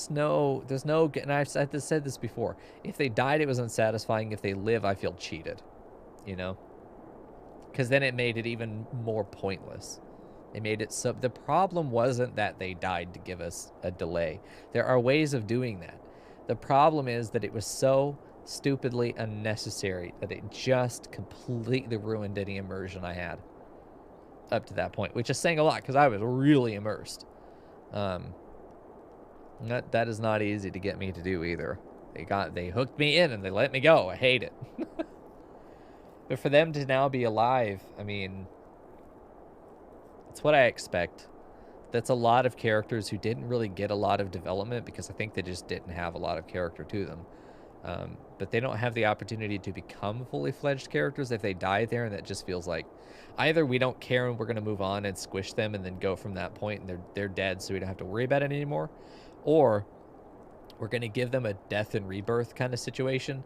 no, and I've said this before. If they died, it was unsatisfying. If they live, I feel cheated. You know? Because then it made it even more pointless. They made it so the problem wasn't that they died to give us a delay. There are ways of doing that. The problem is that it was so stupidly unnecessary that it just completely ruined any immersion I had up to that point, which is saying a lot because I was really immersed. That is not easy to get me to do either. They hooked me in and they let me go. I hate it. But for them to now be alive, I mean, it's what I expect. That's a lot of characters who didn't really get a lot of development because I think they just didn't have a lot of character to them. But they don't have the opportunity to become fully fledged characters if they die there, and that just feels like either we don't care and we're going to move on and squish them and then go from that point and they're dead so we don't have to worry about it anymore, or we're going to give them a death and rebirth kind of situation,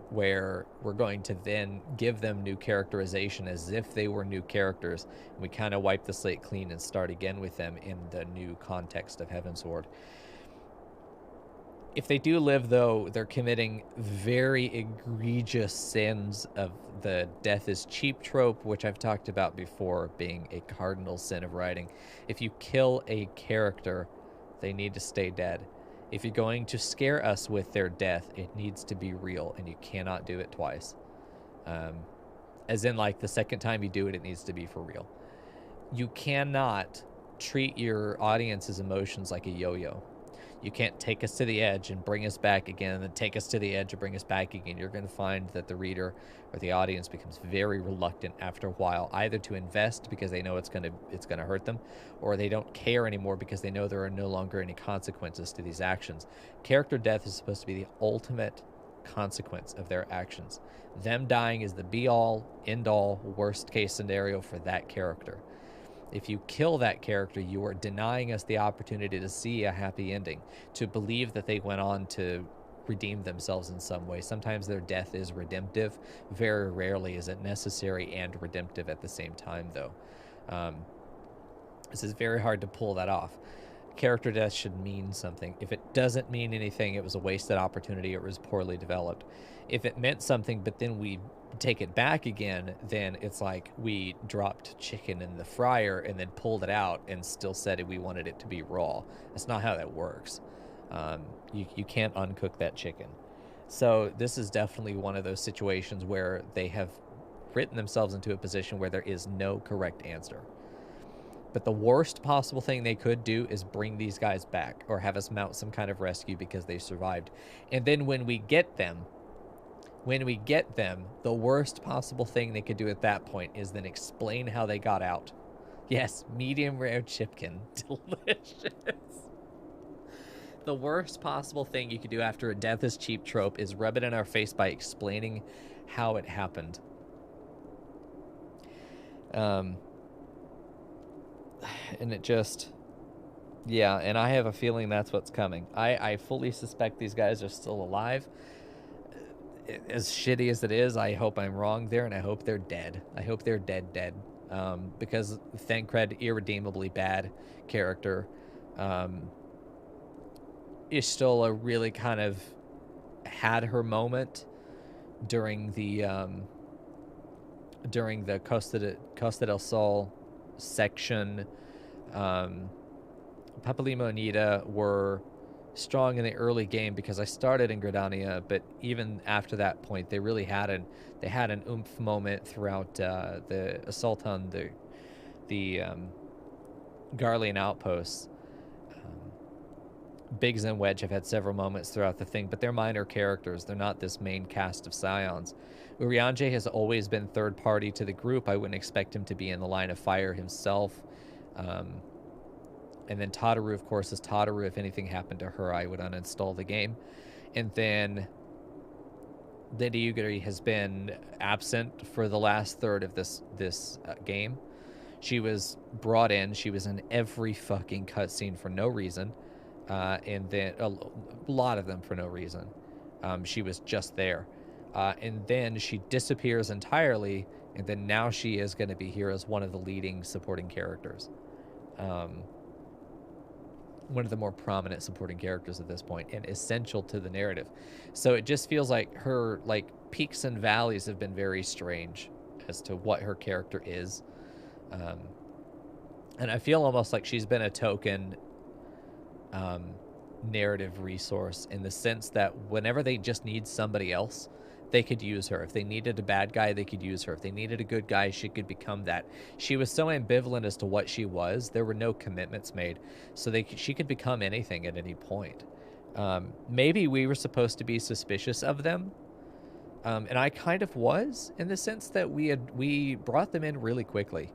where we're going to then give them new characterization as if they were new characters, and we kind of wipe the slate clean and start again with them in the new context of Heavensward. If they do live, though, they're committing very egregious sins of the death is cheap trope, which I've talked about before being a cardinal sin of writing. If you kill a character, they need to stay dead. If you're going to scare us with their death, it needs to be real, and you cannot do it twice. As in, like, the second time you do it, it needs to be for real. You cannot treat your audience's emotions like a yo-yo. You can't take us to the edge and bring us back again, and then take us to the edge and bring us back again. You're going to find that the reader or the audience becomes very reluctant after a while, either to invest because they know it's going to hurt them, or they don't care anymore because they know there are no longer any consequences to these actions. Character death is supposed to be the ultimate consequence of their actions. Them dying is the be-all, end-all, worst-case scenario for that character. If you kill that character, you are denying us the opportunity to see a happy ending, to believe that they went on to redeem themselves in some way. Sometimes their death is redemptive. Very rarely is it necessary and redemptive at the same time, though. This is very hard to pull that off. Character death should mean something. If it doesn't mean anything, it was a wasted opportunity, or it was poorly developed. If it meant something, but then we take it back again, then it's like we dropped chicken in the fryer and then pulled it out and still said we wanted it to be raw. That's not how that works. You can't uncook that chicken. So this is definitely one of those situations where they have written themselves into a position where there is no correct answer. But the worst possible thing they could do is bring these guys back or have us mount some kind of rescue because they survived. And then when we get them, the worst possible thing they could do at that point is then explain how they got out. Yes, medium rare chipkin. Delicious. The worst possible thing you could do after a death is cheap trope is rub it in our face by explaining how it happened. And it just... Yeah, and I have a feeling that's what's coming. I fully suspect these guys are still alive. As shitty as it is, I hope I'm wrong there, and I hope they're dead. I hope they're dead. Because Thancred, irredeemably bad character, Ishtola really kind of had her moment during the Costa del Sol section. Papalimo and Nita were strong in the early game because I started in Gridania, but even after that point, they really had an oomph moment throughout the assault on the Garlean outposts. Biggs and Wedge have had several moments throughout the thing, but they're minor characters. They're not this main cast of Scions. Urianger has always been third party to the group. I wouldn't expect him to be in the line of fire himself. And then Tataru, of course, is Tataru. If anything happened to her, I would uninstall the game. And then Lydia Ugari has been absent for the last third of this game. She was brought in. She was in every fucking cutscene for no reason. And then a lot of them for no reason. She was just there. And then she disappears entirely. And then now she is going to be here as one of the leading supporting characters. One of the more prominent supporting characters at this point and essential to the narrative. So it just feels like her peaks and valleys have been very strange as to what her character is. And I feel almost like she's been a token narrative resource, in the sense that whenever they just need somebody else, they could use her. If they needed a bad guy, they could use her. If they needed a good guy, she could become that. She was so ambivalent as to what she was. There were no commitments made. So she could become anything at any point. Maybe we were supposed to be suspicious of them. And I kind of was, in the sense that we brought them in really quickly.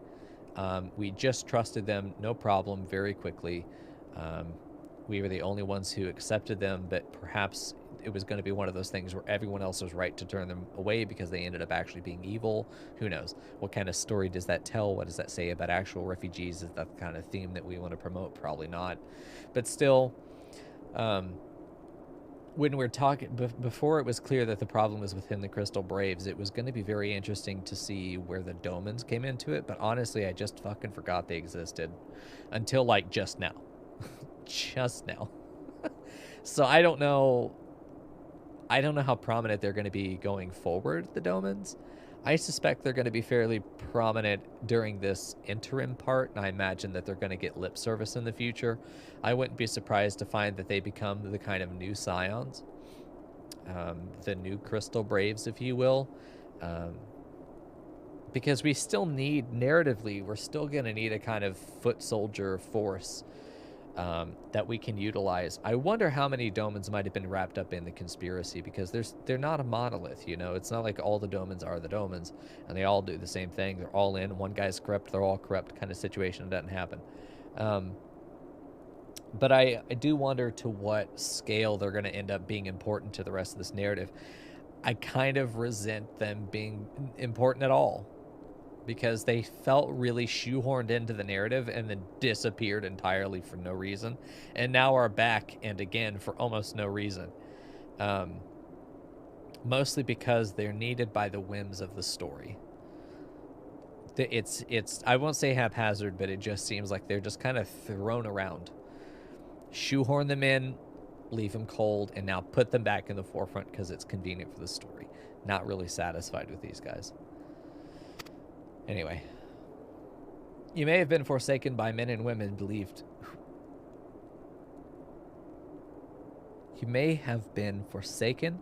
We just trusted them, no problem, very quickly. We were the only ones who accepted them, but perhaps it was going to be one of those things where everyone else was right to turn them away because they ended up actually being evil. Who knows? What kind of story does that tell? What does that say about actual refugees? Is that the kind of theme that we want to promote? Probably not. But still, when we're talking, before it was clear that the problem was within the Crystal Braves, it was going to be very interesting to see where the Domans came into it. But honestly, I just fucking forgot they existed until like just now. Just now. So I don't know how prominent they're going to be going forward, the Domans. I suspect they're going to be fairly prominent during this interim part, and I imagine that they're going to get lip service in the future. I wouldn't be surprised to find that they become the kind of new Scions, the new Crystal Braves, if you will, because we still need, narratively, we're still going to need a kind of foot soldier force that we can utilize. I wonder how many Domans might have been wrapped up in the conspiracy, because they're not a monolith, you know. It's not like all the Domans are the Domans and they all do the same thing. They're all in. One guy's corrupt, they're all corrupt kind of situation. It doesn't happen. But I do wonder to what scale they're going to end up being important to the rest of this narrative. I kind of resent them being important at all, because they felt really shoehorned into the narrative and then disappeared entirely for no reason, and now are back, and again for almost no reason. Mostly because they're needed by the whims of the story. It's I won't say haphazard, but it just seems like they're just kind of thrown around. Shoehorn them in, leave them cold, and now put them back in the forefront because it's convenient for the story. Not really satisfied with these guys. Anyway, you may have been forsaken by men and women believed. You may have been forsaken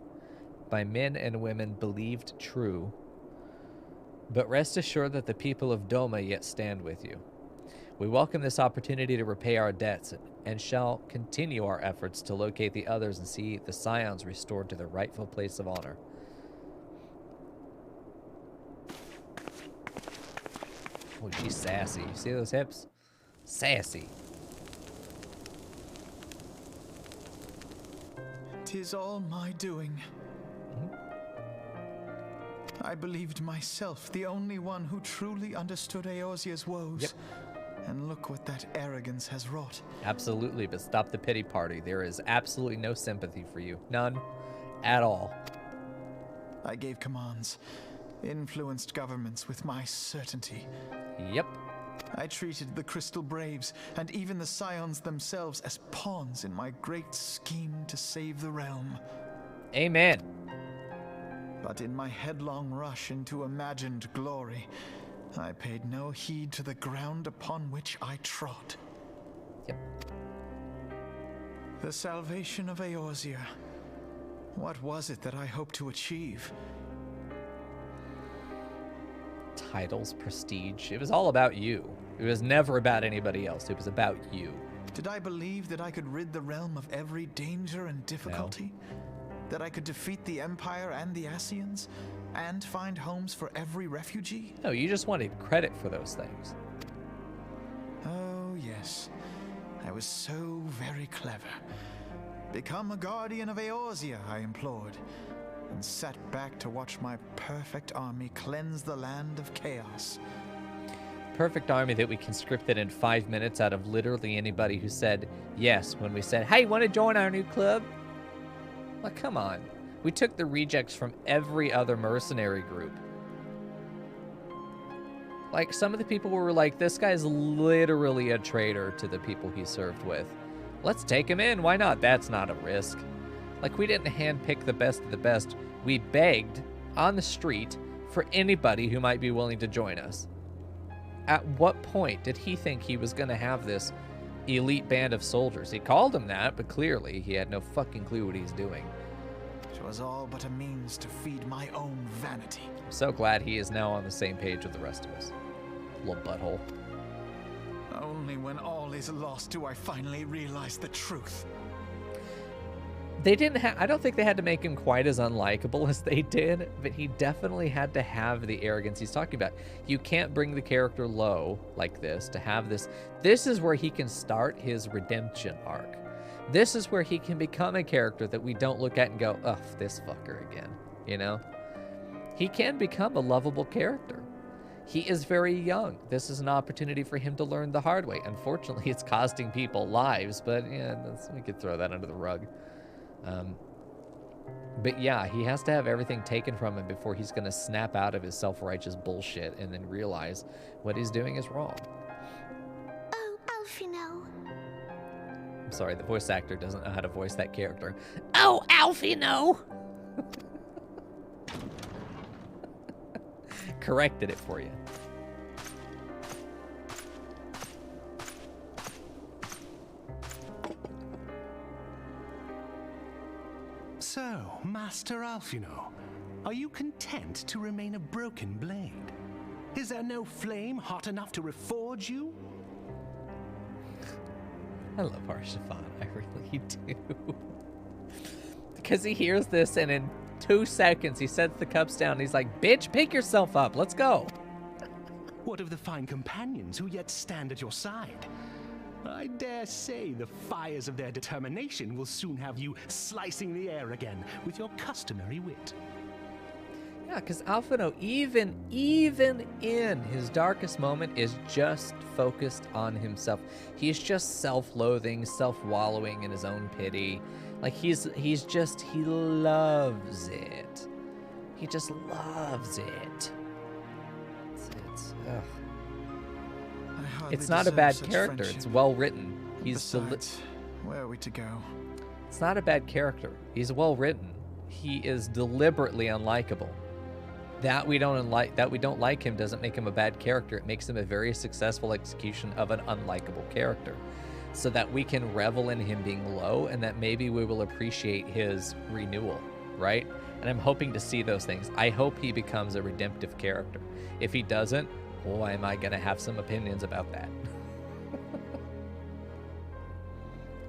by men and women believed true, but rest assured that the people of Doma yet stand with you. We welcome this opportunity to repay our debts and shall continue our efforts to locate the others and see the Scions restored to their rightful place of honor. Oh, she's sassy. You see those hips? Sassy. 'Tis all my doing. I believed myself the only one who truly understood Eorzea's woes. Yep. And look what that arrogance has wrought. Absolutely, but stop the pity party. There is absolutely no sympathy for you. None. At all. I gave commands, influenced governments with my certainty. Yep. I treated the Crystal Braves and even the Scions themselves as pawns in my great scheme to save the realm. Amen. But in my headlong rush into imagined glory, I paid no heed to the ground upon which I trod. Yep. The salvation of Eorzea. What was it that I hoped to achieve? Titles, prestige. It was all about you. It was never about anybody else. It was about you. Did I believe that I could rid the realm of every danger and difficulty? No. That I could defeat the Empire and the Ascians? And find homes for every refugee? No, you just wanted credit for those things. Oh, yes. I was so very clever. Become a guardian of Eorzea, I implored, and sat back to watch my perfect army cleanse the land of chaos. Perfect army that we conscripted in 5 minutes out of literally anybody who said yes when we said, hey, want to join our new club? Well, come on. We took the rejects from every other mercenary group. Like, some of the people were like, this guy's literally a traitor to the people he served with. Let's take him in. Why not? That's not a risk. Like, we didn't handpick the best of the best. We begged on the street for anybody who might be willing to join us. at what point did he think he was going to have this elite band of soldiers? He called them that, but clearly he had no fucking clue what he's doing. It was all but a means to feed my own vanity. I'm so glad he is now on the same page with the rest of us. Little butthole. Only when all is lost do I finally realize the truth. They didn't have, I don't think they had to make him quite as unlikable as they did, but he definitely had to have the arrogance he's talking about. You can't bring the character low like this to have this. This is where he can start his redemption arc. This is where he can become a character that we don't look at and go, ugh, this fucker again, you know? He can become a lovable character. He is very young. This is an opportunity for him to learn the hard way. Unfortunately, it's costing people lives, but yeah, we could throw that under the rug. But yeah, he has to have everything taken from him before he's going to snap out of his self-righteous bullshit and then realize what he's doing is wrong. Oh, Alfino. I'm sorry, the voice actor doesn't know how to voice that character. Oh, Alfino! Corrected it for you. So, Master Alfino, are you content to remain a broken blade? Is there no flame hot enough to reforge you? I love Arshafan, I really do. Because he hears this and in 2 seconds he sets the cups down and he's like, bitch, pick yourself up, let's go. What of the fine companions who yet stand at your side? I dare say the fires of their determination will soon have you slicing the air again with your customary wit. Yeah, because Alfino, even in his darkest moment, is just focused on himself. He's just self-loathing, self-wallowing in his own pity. Like, he loves it. He just loves it. Ugh. It's not a bad character. It's well written. Besides, where are we to go? It's not a bad character. He's well written. He is deliberately unlikable. That we don't like him doesn't make him a bad character. It makes him a very successful execution of an unlikable character, so that we can revel in him being low, and that maybe we will appreciate his renewal, right? And I'm hoping to see those things. I hope he becomes a redemptive character. If he doesn't, boy, am I gonna have some opinions about that.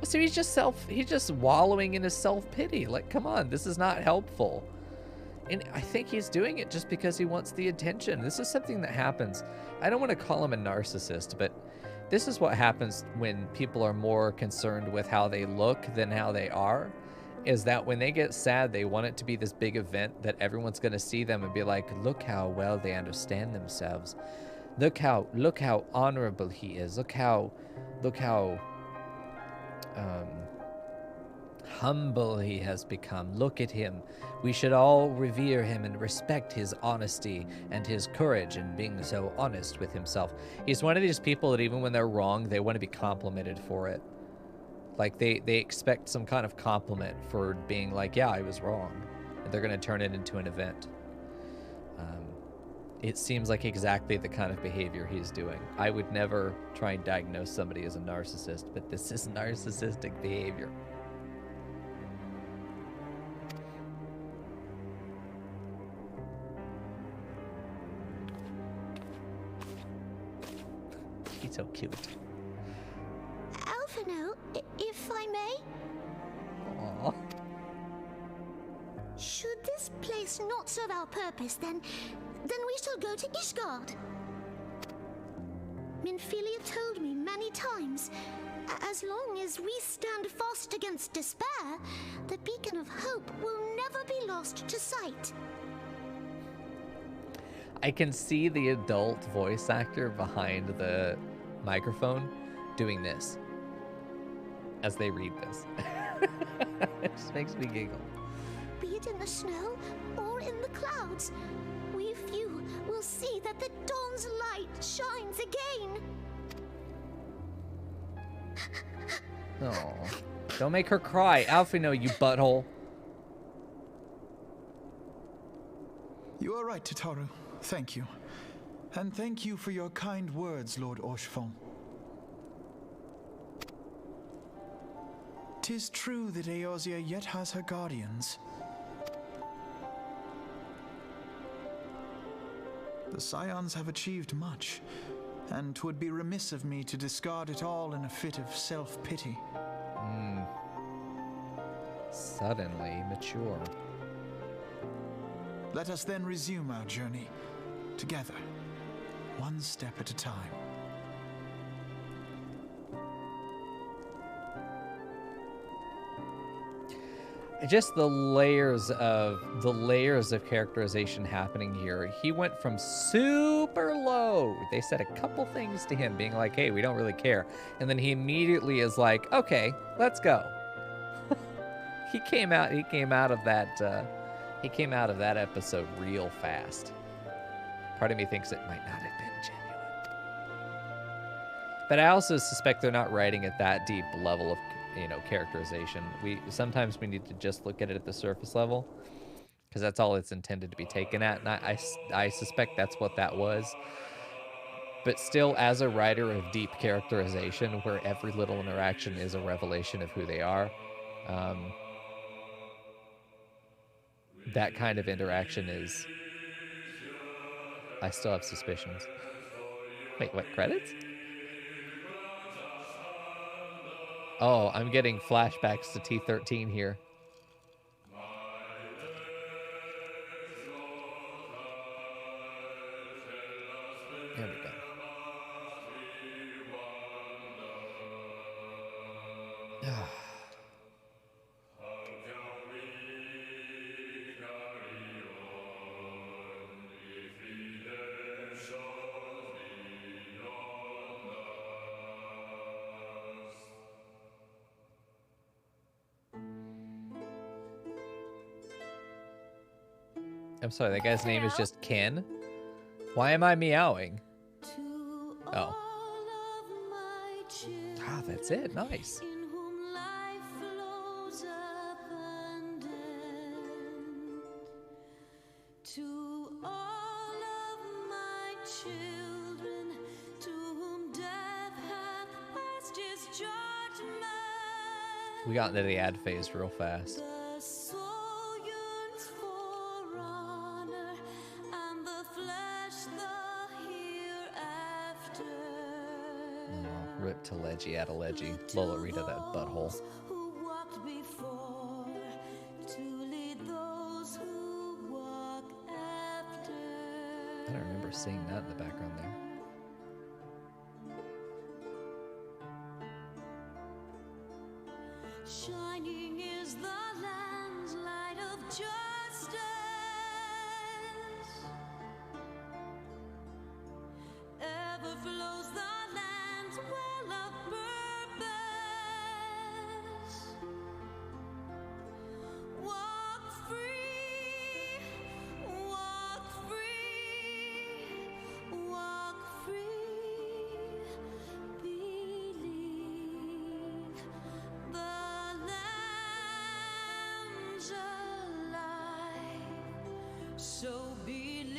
So he's just wallowing in his self-pity. Like, come on, this is not helpful. And I think he's doing it just because he wants the attention. This is something that happens. I don't want to call him a narcissist, but this is what happens when people are more concerned with how they look than how they are, is that when they get sad, they want it to be this big event that everyone's going to see them and be like, look how well they understand themselves. Look how honorable he is. Look how humble he has become. Look at him. We should all revere him and respect his honesty and his courage in being so honest with himself. He's one of these people that even when they're wrong, they want to be complimented for it. Like they expect some kind of compliment for being like, yeah, I was wrong. And they're going to turn it into an event. It seems like exactly the kind of behavior he's doing. I would never try and diagnose somebody as a narcissist, but this is narcissistic behavior. He's so cute. Alfino, if I may? Aww. Should this place not serve our purpose, then we shall go to Ishgard. Minfilia told me many times, as long as we stand fast against despair, the beacon of hope will never be lost to sight. I can see the adult voice actor behind the microphone doing this as they read this. It just makes me giggle. Be it in the snow or in the clouds, we few will see that the dawn's light shines again. Oh, don't make her cry. Alfino, you butthole. You are right, Tataru. Thank you. And thank you for your kind words, Lord Orchefon. 'Tis true that Eorzea yet has her guardians. The Scions have achieved much, and 'twould be remiss of me to discard it all in a fit of self-pity. Suddenly mature. Let us then resume our journey, together, one step at a time. Just the layers of characterization happening here. He went from super low. They said a couple things to him being like, hey, we don't really care. And then he immediately is like, okay, let's go. he came out of that episode real fast. Part of me thinks it might not have been genuine. But I also suspect they're not writing at that deep level of characterization. Sometimes we need to just look at it at the surface level, because that's all it's intended to be taken at, and I suspect that's what that was. But still, as a writer of deep characterization, where every little interaction is a revelation of who they are, that kind of interaction is... I still have suspicions. Wait, what, credits? Oh, I'm getting flashbacks to T13 here. There we go. I'm sorry, that guy's name is just Ken? Why am I meowing? Oh. Ah, that's it. Nice. We got into the ad phase real fast. Rip to Leggy out of Leggy. Lola Rita, that butthole. I don't remember seeing that in the background there. Shining is the land's light of justice. Ever flows the land's well of purpose. Walk free, walk free, walk free. Believe the lamb's alive, so believe.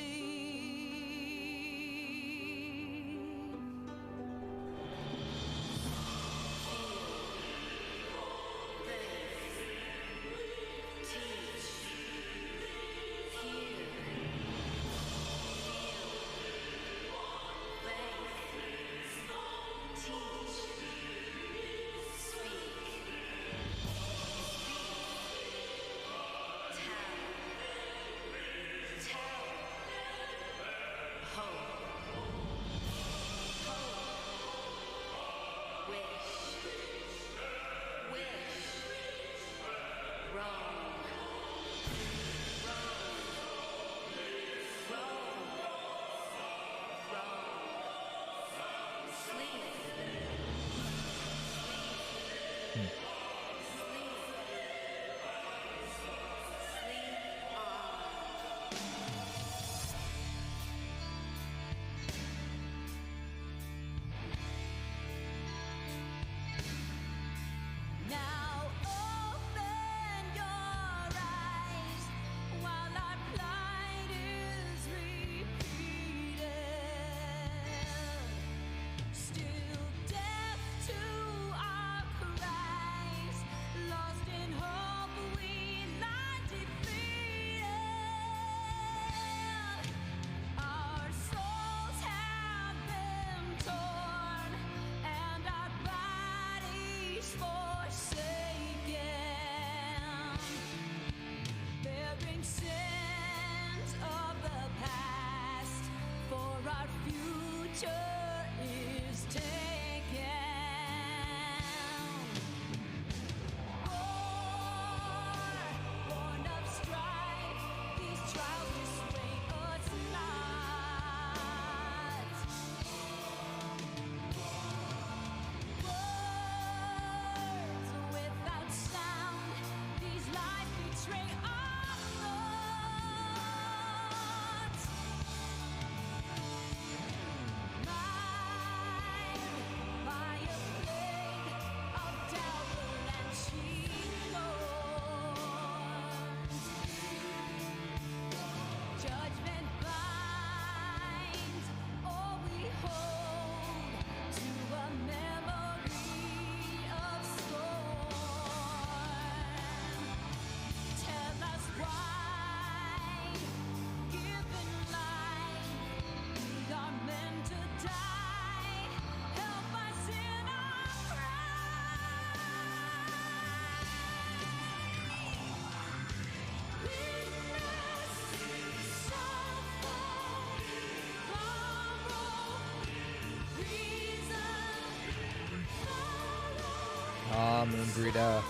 Gruda.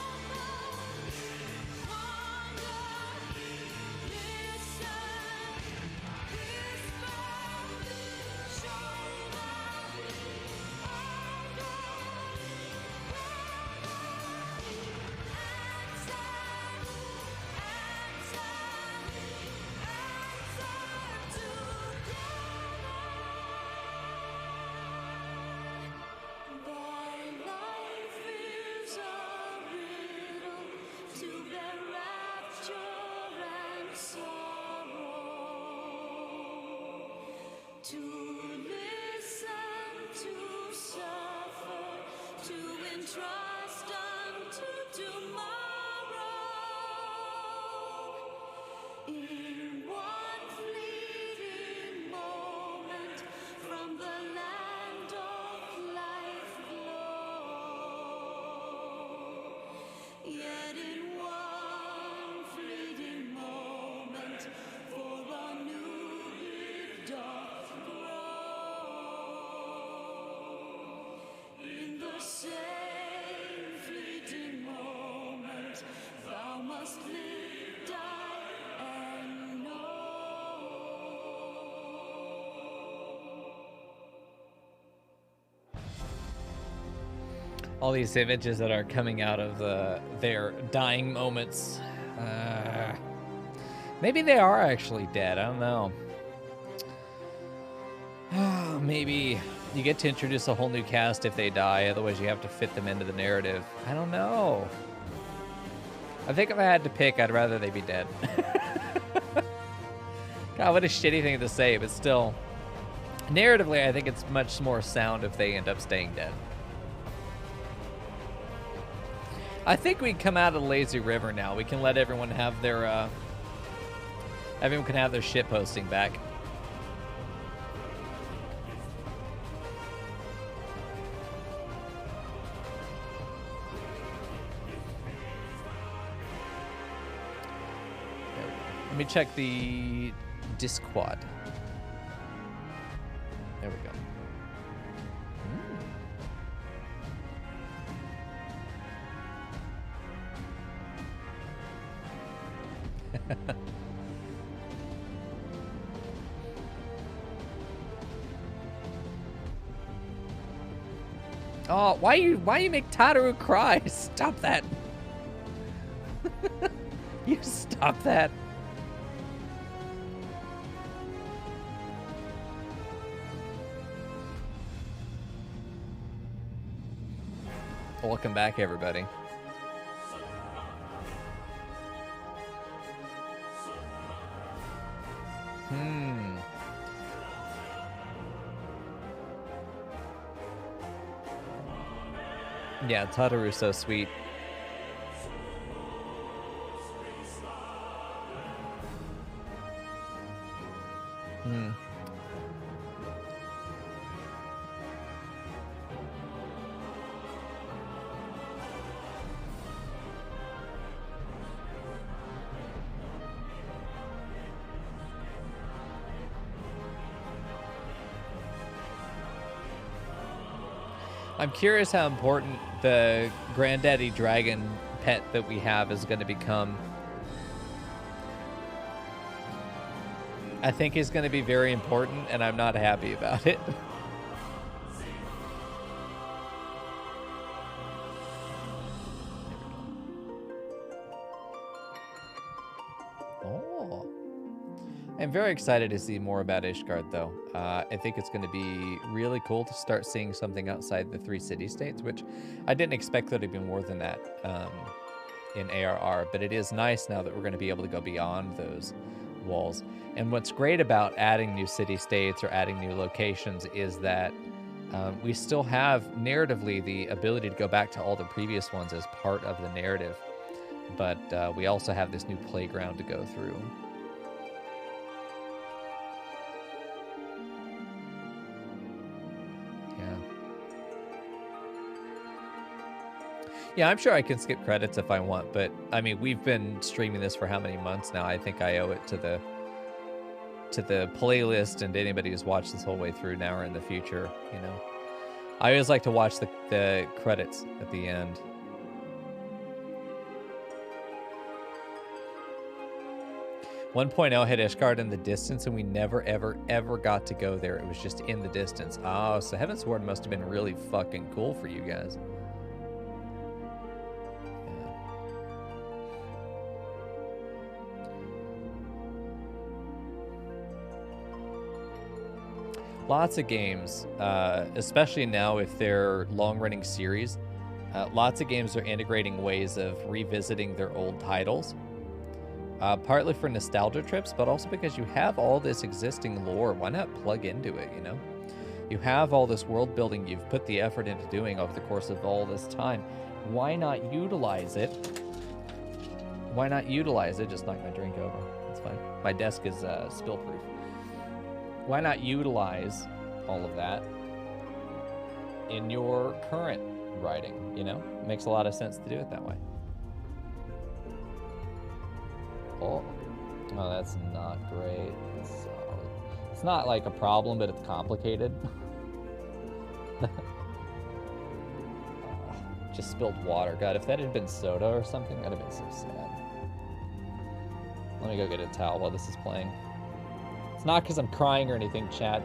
To listen, to suffer, to entrust unto tomorrow. In one fleeting moment from the land of life glow. Yet in one fleeting moment for a new dawn. In the same fleeting moment, thou must live, die, and know. All these images that are coming out of their dying moments. Maybe they are actually dead. I don't know. Maybe you get to introduce a whole new cast if they die. Otherwise, you have to fit them into the narrative. I don't know. I think if I had to pick, I'd rather they be dead. God, what a shitty thing to say, but still. Narratively, I think it's much more sound if they end up staying dead. I think we come out of the lazy river now. We can let everyone have their everyone can have their shit posting back. There we go. Let me check the Discord. There we go. Oh, why you make Tataru cry? Stop that. You stop that. Welcome back, everybody. Yeah, Tataru's so sweet. I'm curious how important the granddaddy dragon pet that we have is going to become. I think he's going to be very important, and I'm not happy about it. Oh. I'm very excited to see more about Ishgard, though. I think it's going to be really cool to start seeing something outside the 3 city-states, which I didn't expect there to be more than that in ARR, but it is nice now that we're going to be able to go beyond those walls. And what's great about adding new city-states or adding new locations is that we still have, narratively, the ability to go back to all the previous ones as part of the narrative, but we also have this new playground to go through. Yeah, I'm sure I can skip credits if I want, but I mean, we've been streaming this for how many months now? I think I owe it to the playlist and anybody who's watched this whole way through now or in the future, you know. I always like to watch the credits at the end. 1.0 had Ishgard in the distance, and we never, ever, ever got to go there. It was just in the distance. Oh, so Heavensward must have been really fucking cool for you guys. Yeah. Lots of games, especially now if they're long-running series, lots of games are integrating ways of revisiting their old titles. Partly for nostalgia trips, but also because you have all this existing lore. Why not plug into it, you know? You have all this world building you've put the effort into doing over the course of all this time. Why not utilize it? Why not utilize it? Just knock my drink over. It's fine. My desk is spill-proof. Why not utilize all of that in your current writing, you know? It makes a lot of sense to do it that way. Oh, that's not great. It's not like a problem, but it's complicated. Just spilled water. God, if that had been soda or something, that'd have been so sad. Let me go get a towel while this is playing. It's not because I'm crying or anything, chat.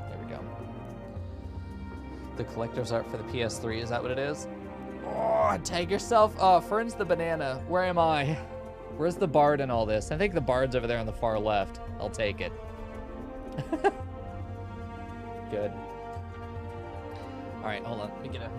There we go. The collector's art for the PS3, is that what it is? Oh, tag yourself. Oh, Fern's the banana. Where am I? Where's the bard in all this? I think the bard's over there on the far left. I'll take it. Good. All right, hold on. Let me get a...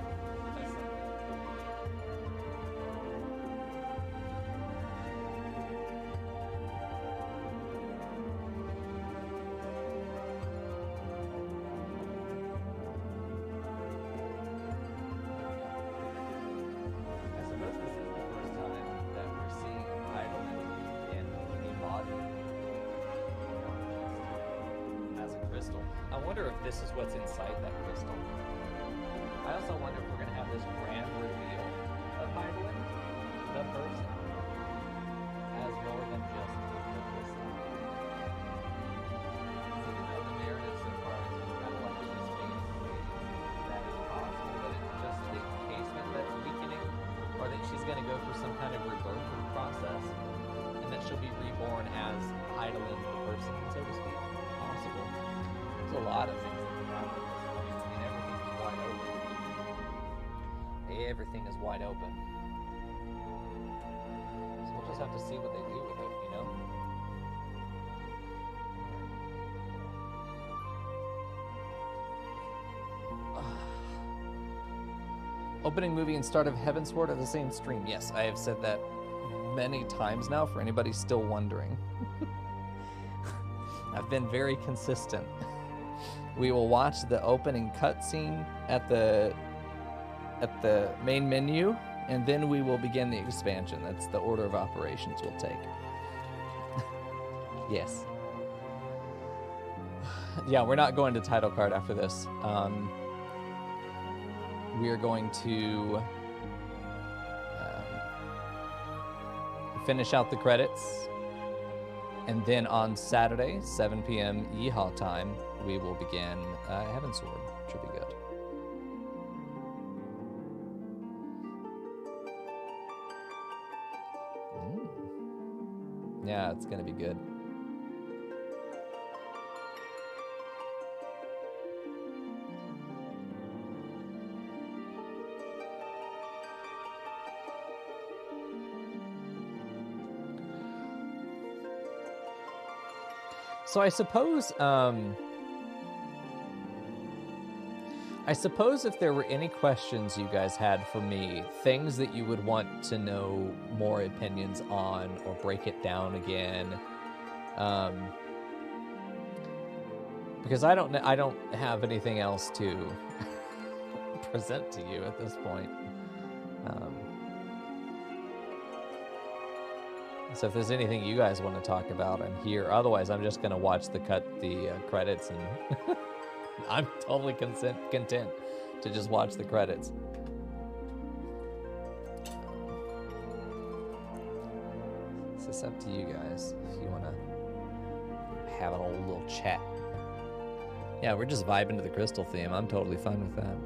I wonder if this is what's inside that crystal. I also wonder if we're going to have this grand reveal of Heidelin, the person, as more than just the crystal. Even though the narrative so far has been kind of like she's fading away, that it's possible that it's just the encasement that's weakening, or that she's going to go through some kind of rebirth process, and that she'll be reborn as Heidelin, the person, so to speak. Possible. There's a lot of things that can happen at this point. I mean, everything is wide open. Everything is wide open. So we'll just have to see what they do with it, you know? Opening movie and start of Heavensward are the same stream. Yes, I have said that many times now for anybody still wondering. I've been very consistent. We will watch the opening cutscene at the main menu, and then we will begin the expansion. That's the order of operations we'll take. Yes. Yeah, we're not going to title card after this. We are going to finish out the credits. And then on Saturday, 7 p.m. Yeehaw time, we will begin Heavensward. Should be good. Yeah, it's going to be good. So I suppose if there were any questions you guys had for me, things that you would want to know more opinions on or break it down again, because I don't have anything else to present to you at this point. So if there's anything you guys want to talk about, I'm here. Otherwise, I'm just going to watch the credits, and I'm totally content to just watch the credits. So it's up to you guys if you want to have an old little chat. Yeah, we're just vibing to the crystal theme. I'm totally fine with that.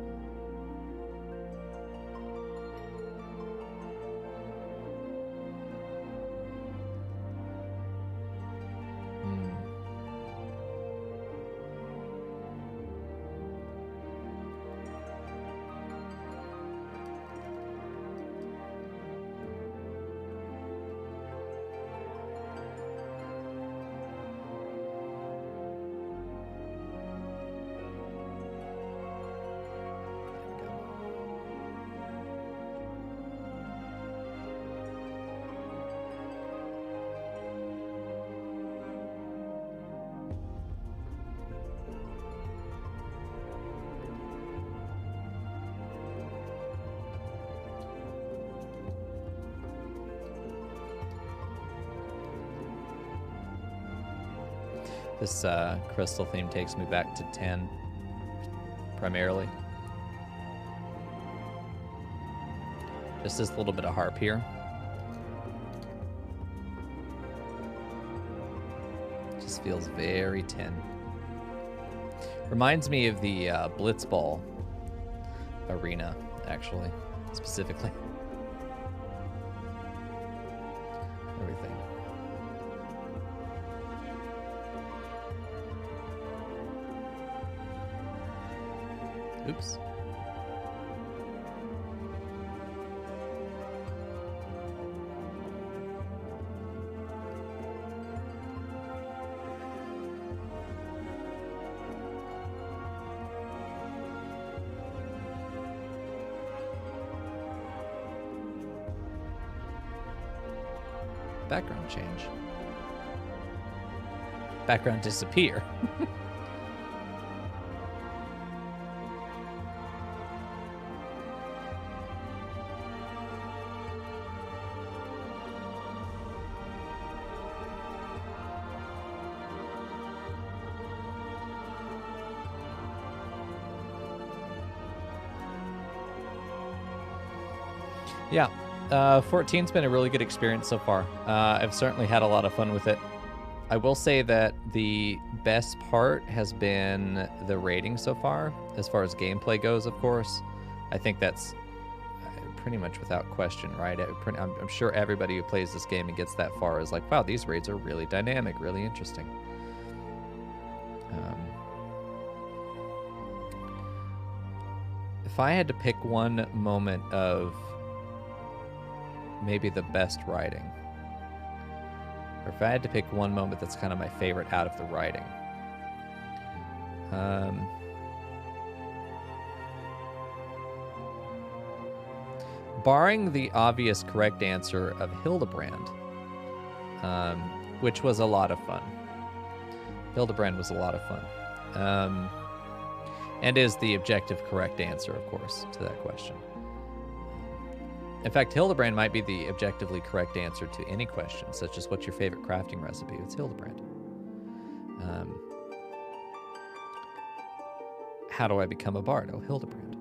This crystal theme takes me back to 10, primarily. Just this little bit of harp here. Just feels very 10. Reminds me of the Blitzball arena, actually, specifically. Everything. Oops. Background change. Background disappear. Yeah. 14's been a really good experience so far. I've certainly had a lot of fun with it. I will say that the best part has been the rating so far, as gameplay goes, of course. I think that's pretty much without question, right? I'm sure everybody who plays this game and gets that far is like, wow, these raids are really dynamic, really interesting. If I had to pick one moment of maybe the best writing, or if I had to pick one moment that's kind of my favorite out of the writing, barring the obvious correct answer of Hildebrand, which was a lot of fun. Hildebrand was a lot of fun, and is the objective correct answer, of course, to that question. In fact, Hildebrand might be the objectively correct answer to any question, such as what's your favorite crafting recipe? It's Hildebrand. How do I become a bard? Oh, Hildebrand.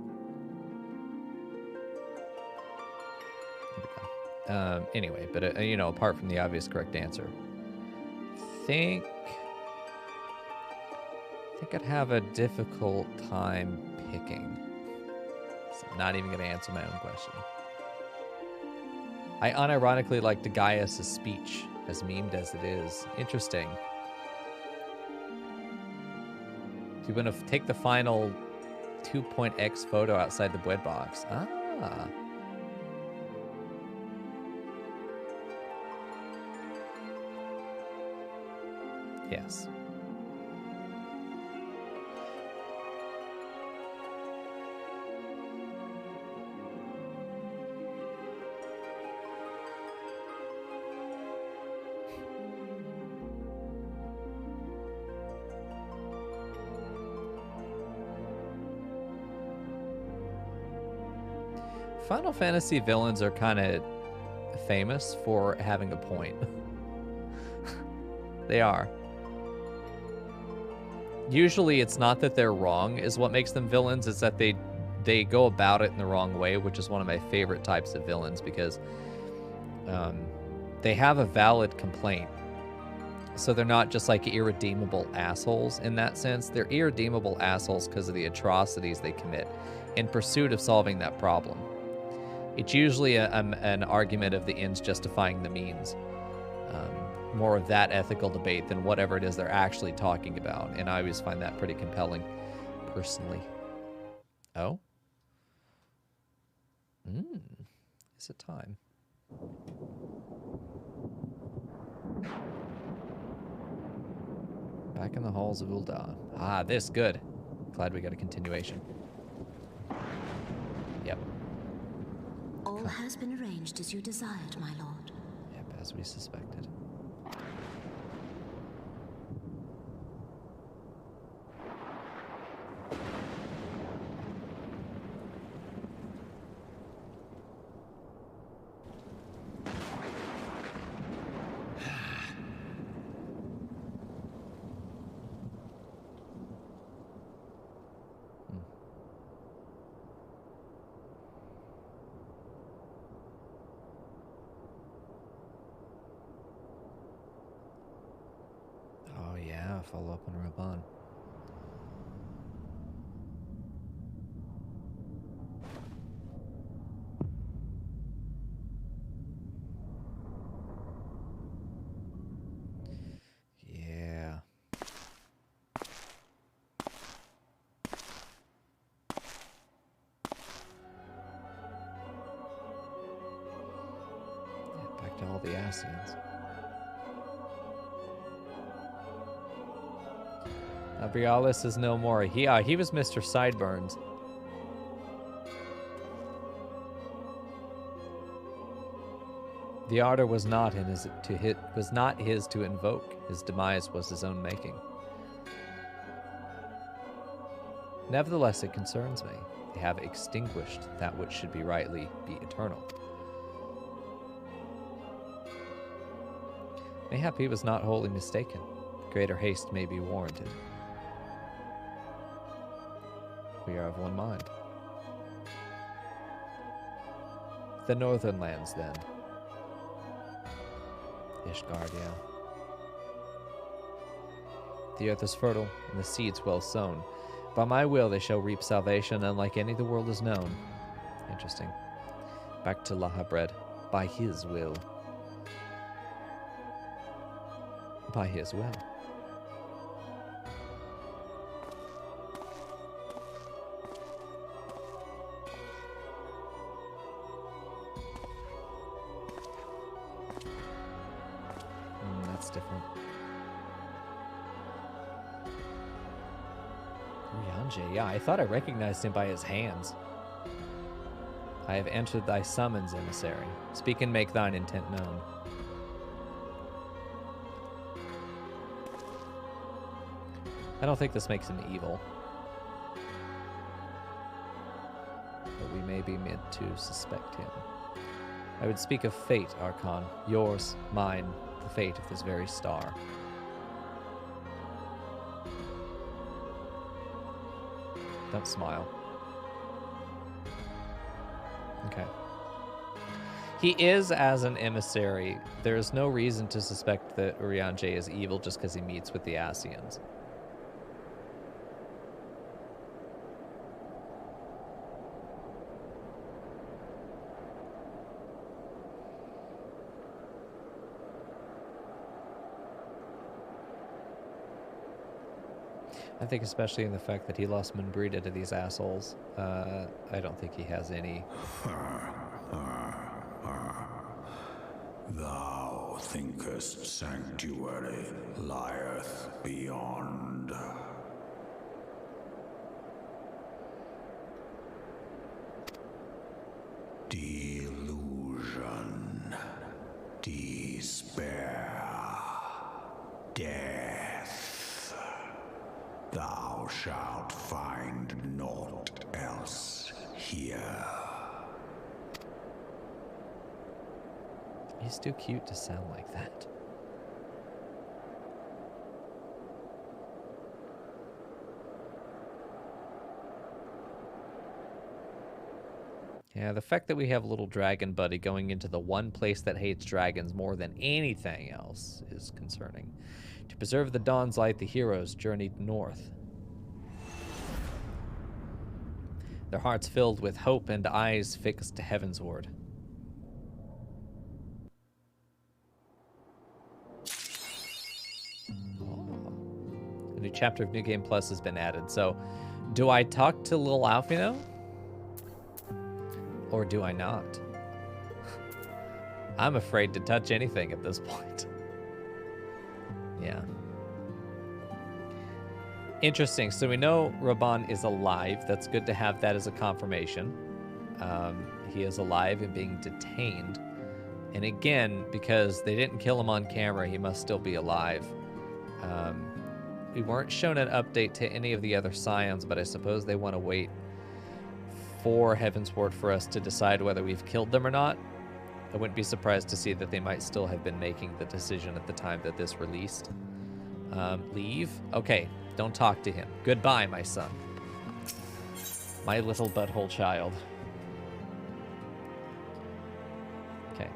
There we go. Anyway, but apart from the obvious correct answer, I think I'd have a difficult time picking. So I'm not even going to answer my own question. I unironically liked Gaius' speech, as memed as it is. Interesting. Do you want to take the final 2.x photo outside the bread box? Ah. Yes. Final Fantasy villains are kind of famous for having a point. They are. Usually it's not that they're wrong is what makes them villains, it's that they go about it in the wrong way, which is one of my favorite types of villains, because they have a valid complaint. So they're not just like irredeemable assholes in that sense. They're irredeemable assholes because of the atrocities they commit in pursuit of solving that problem. It's usually an argument of the ends justifying the means. More of that ethical debate than whatever it is they're actually talking about. And I always find that pretty compelling, personally. Oh? Is it time? Back in the halls of Ul'dah. Ah, this, good. Glad we got a continuation. Yep. All has been arranged as you desired, my lord. Yep, as we suspected. yeah, follow up on Raban. Yeah. Back to all the Asians. Brialis is no more. He was Mr. Sideburns. The ardor was not his to invoke. His demise was his own making. Nevertheless, it concerns me. They have extinguished that which should be rightly be eternal. Mayhap he was not wholly mistaken. Greater haste may be warranted. We are of one mind. The northern lands, then. Ishgard, yeah. The earth is fertile, and the seeds well sown. By my will they shall reap salvation, unlike any the world has known. Interesting. Back to Lahabred. By his will. By his will. That's different. Ryanje, yeah, I thought I recognized him by his hands. I have entered thy summons, emissary. Speak and make thine intent known. I don't think this makes him evil. But we may be meant to suspect him. I would speak of fate, Archon. Yours, mine, the fate of this very star. Don't smile. Okay. He is as an emissary. There is no reason to suspect that Urianger is evil just because he meets with the Asians. I think especially in the fact that he lost Munbrida to these assholes, I don't think he has any... Thou thinkest sanctuary lieth beyond. Delusion, despair, death. Thou shalt find naught else here. He's too cute to sound like that. Yeah, the fact that we have a little dragon buddy going into the one place that hates dragons more than anything else is concerning. To preserve the dawn's light, the heroes journeyed north. Their hearts filled with hope and eyes fixed to heavensward. A new chapter of New Game Plus has been added. So, do I talk to Lil Alfino? Or do I not? I'm afraid to touch anything at this point. Yeah. Interesting. So we know Raban is alive. That's good to have that as a confirmation. He is alive and being detained. And again, because they didn't kill him on camera, he must still be alive. We weren't shown an update to any of the other scions, but I suppose they want to wait for Heavensward for us to decide whether we've killed them or not. I wouldn't be surprised to see that they might still have been making the decision at the time that this released. Leave? Okay, don't talk to him. Goodbye, my son. My little butthole child. Okay.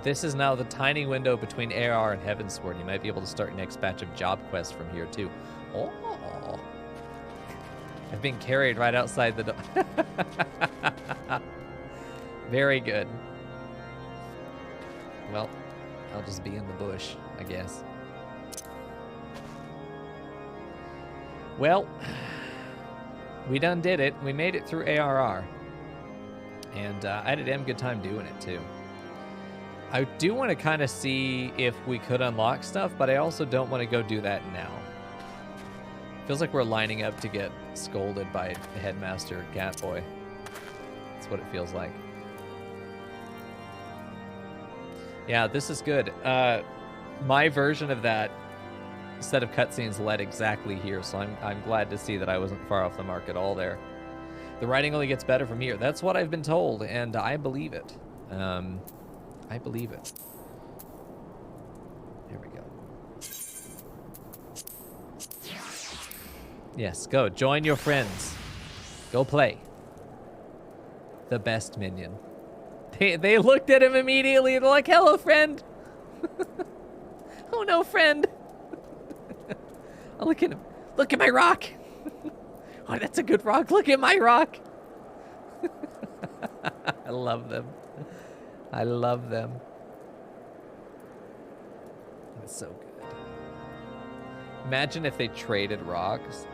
This is now the tiny window between ARR and Heavensward. You might be able to start your next batch of job quests from here, too. Oh. I've been carried right outside the door. Very good. Well, I'll just be in the bush, I guess. Well, we done did it. We made it through ARR. And I had a damn good time doing it, too. I do want to kind of see if we could unlock stuff, but I also don't want to go do that now. Feels like we're lining up to get scolded by the headmaster Catboy. That's what it feels like. Yeah, this is good. My version of that set of cutscenes led exactly here, so I'm glad to see that I wasn't far off the mark at all there. The writing only gets better from here. That's what I've been told, and I believe it. I believe it. Here we go. Yes, go. Join your friends. Go play. The best minion. They looked at him immediately. They're like, hello, friend. Oh, no, friend. Oh, look at him. Look at my rock. Oh, that's a good rock. Look at my rock. I love them. I love them. That's so good. Imagine if they traded rocks.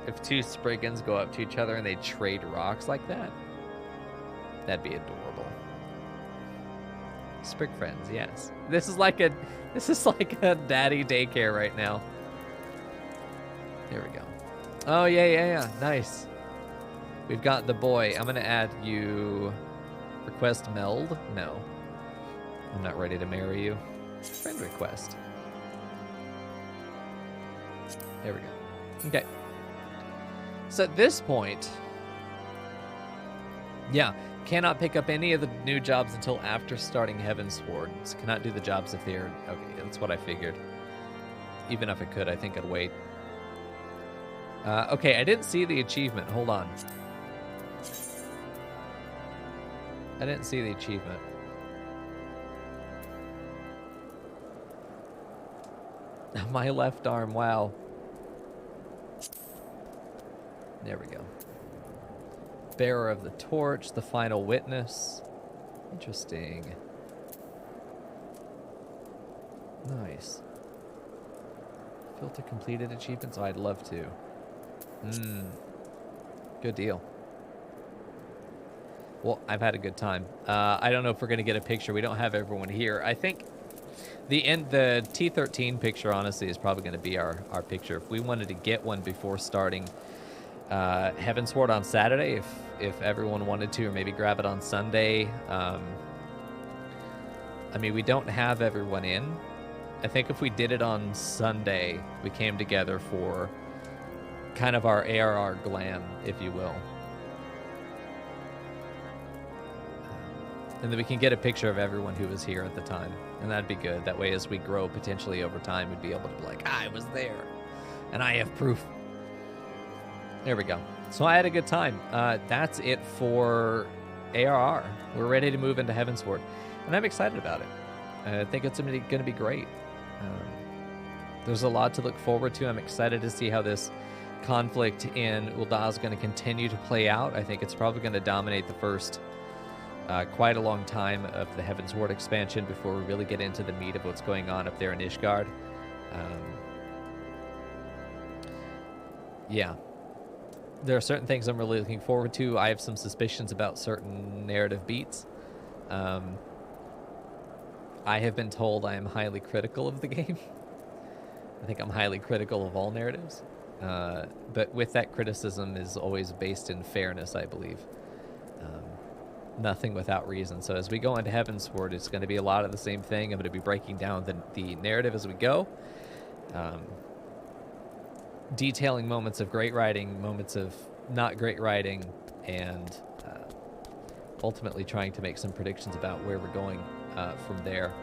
If two Spriggans go up to each other and they trade rocks like that. That'd be adorable. Sprig friends, yes. This is like a daddy daycare right now. There we go. Oh yeah. Nice. We've got the boy. I'm gonna add you. Request meld? No. I'm not ready to marry you. Friend request. There we go. Okay. So at this point, yeah, cannot pick up any of the new jobs until after starting Heavensward. So cannot do the jobs if they're... Okay, that's what I figured. Even if I could, I think I'd wait. Okay, I didn't see the achievement. Hold on. I didn't see the achievement. My left arm, wow. There we go. Bearer of the torch, the final witness. Interesting. Nice. Filter completed achievements? Oh, I'd love to. Good deal. Well, I've had a good time. I don't know if we're going to get a picture. We don't have everyone here. I think the T13 picture, honestly, is probably going to be our picture. If we wanted to get one before starting Heavensward on Saturday, if everyone wanted to, or maybe grab it on Sunday. I mean, we don't have everyone in. I think if we did it on Sunday, we came together for kind of our ARR glam, if you will. And then we can get a picture of everyone who was here at the time. And that'd be good. That way, as we grow potentially over time, we'd be able to be like, I was there. And I have proof. There we go. So I had a good time. That's it for ARR. We're ready to move into Heavensward. And I'm excited about it. I think it's going to be great. There's a lot to look forward to. I'm excited to see how this conflict in Ul'dah is going to continue to play out. I think it's probably going to dominate the first quite a long time of the Heavensward expansion before we really get into the meat of what's going on up there in Ishgard. Yeah. There are certain things I'm really looking forward to. I have some suspicions about certain narrative beats. I have been told I am highly critical of the game. I think I'm highly critical of all narratives. But with that criticism is always based in fairness, I believe. Nothing without reason. So as we go into Heavensward, it's going to be a lot of the same thing. I'm going to be breaking down the narrative as we go. Detailing moments of great writing, moments of not great writing, and ultimately trying to make some predictions about where we're going from there.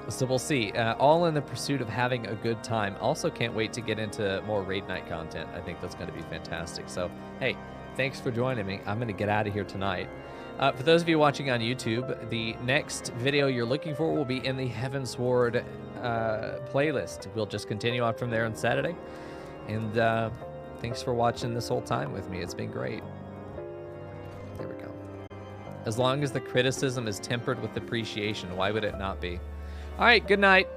So we'll see. All in the pursuit of having a good time. Also can't wait to get into more Raid Night content. I think that's going to be fantastic. So, hey, thanks for joining me. I'm going to get out of here tonight. For those of you watching on YouTube, the next video you're looking for will be in the Heavensward playlist. We'll just continue on from there on Saturday. And thanks for watching this whole time with me. It's been great. There we go. As long as the criticism is tempered with appreciation, why would it not be? All right, good night.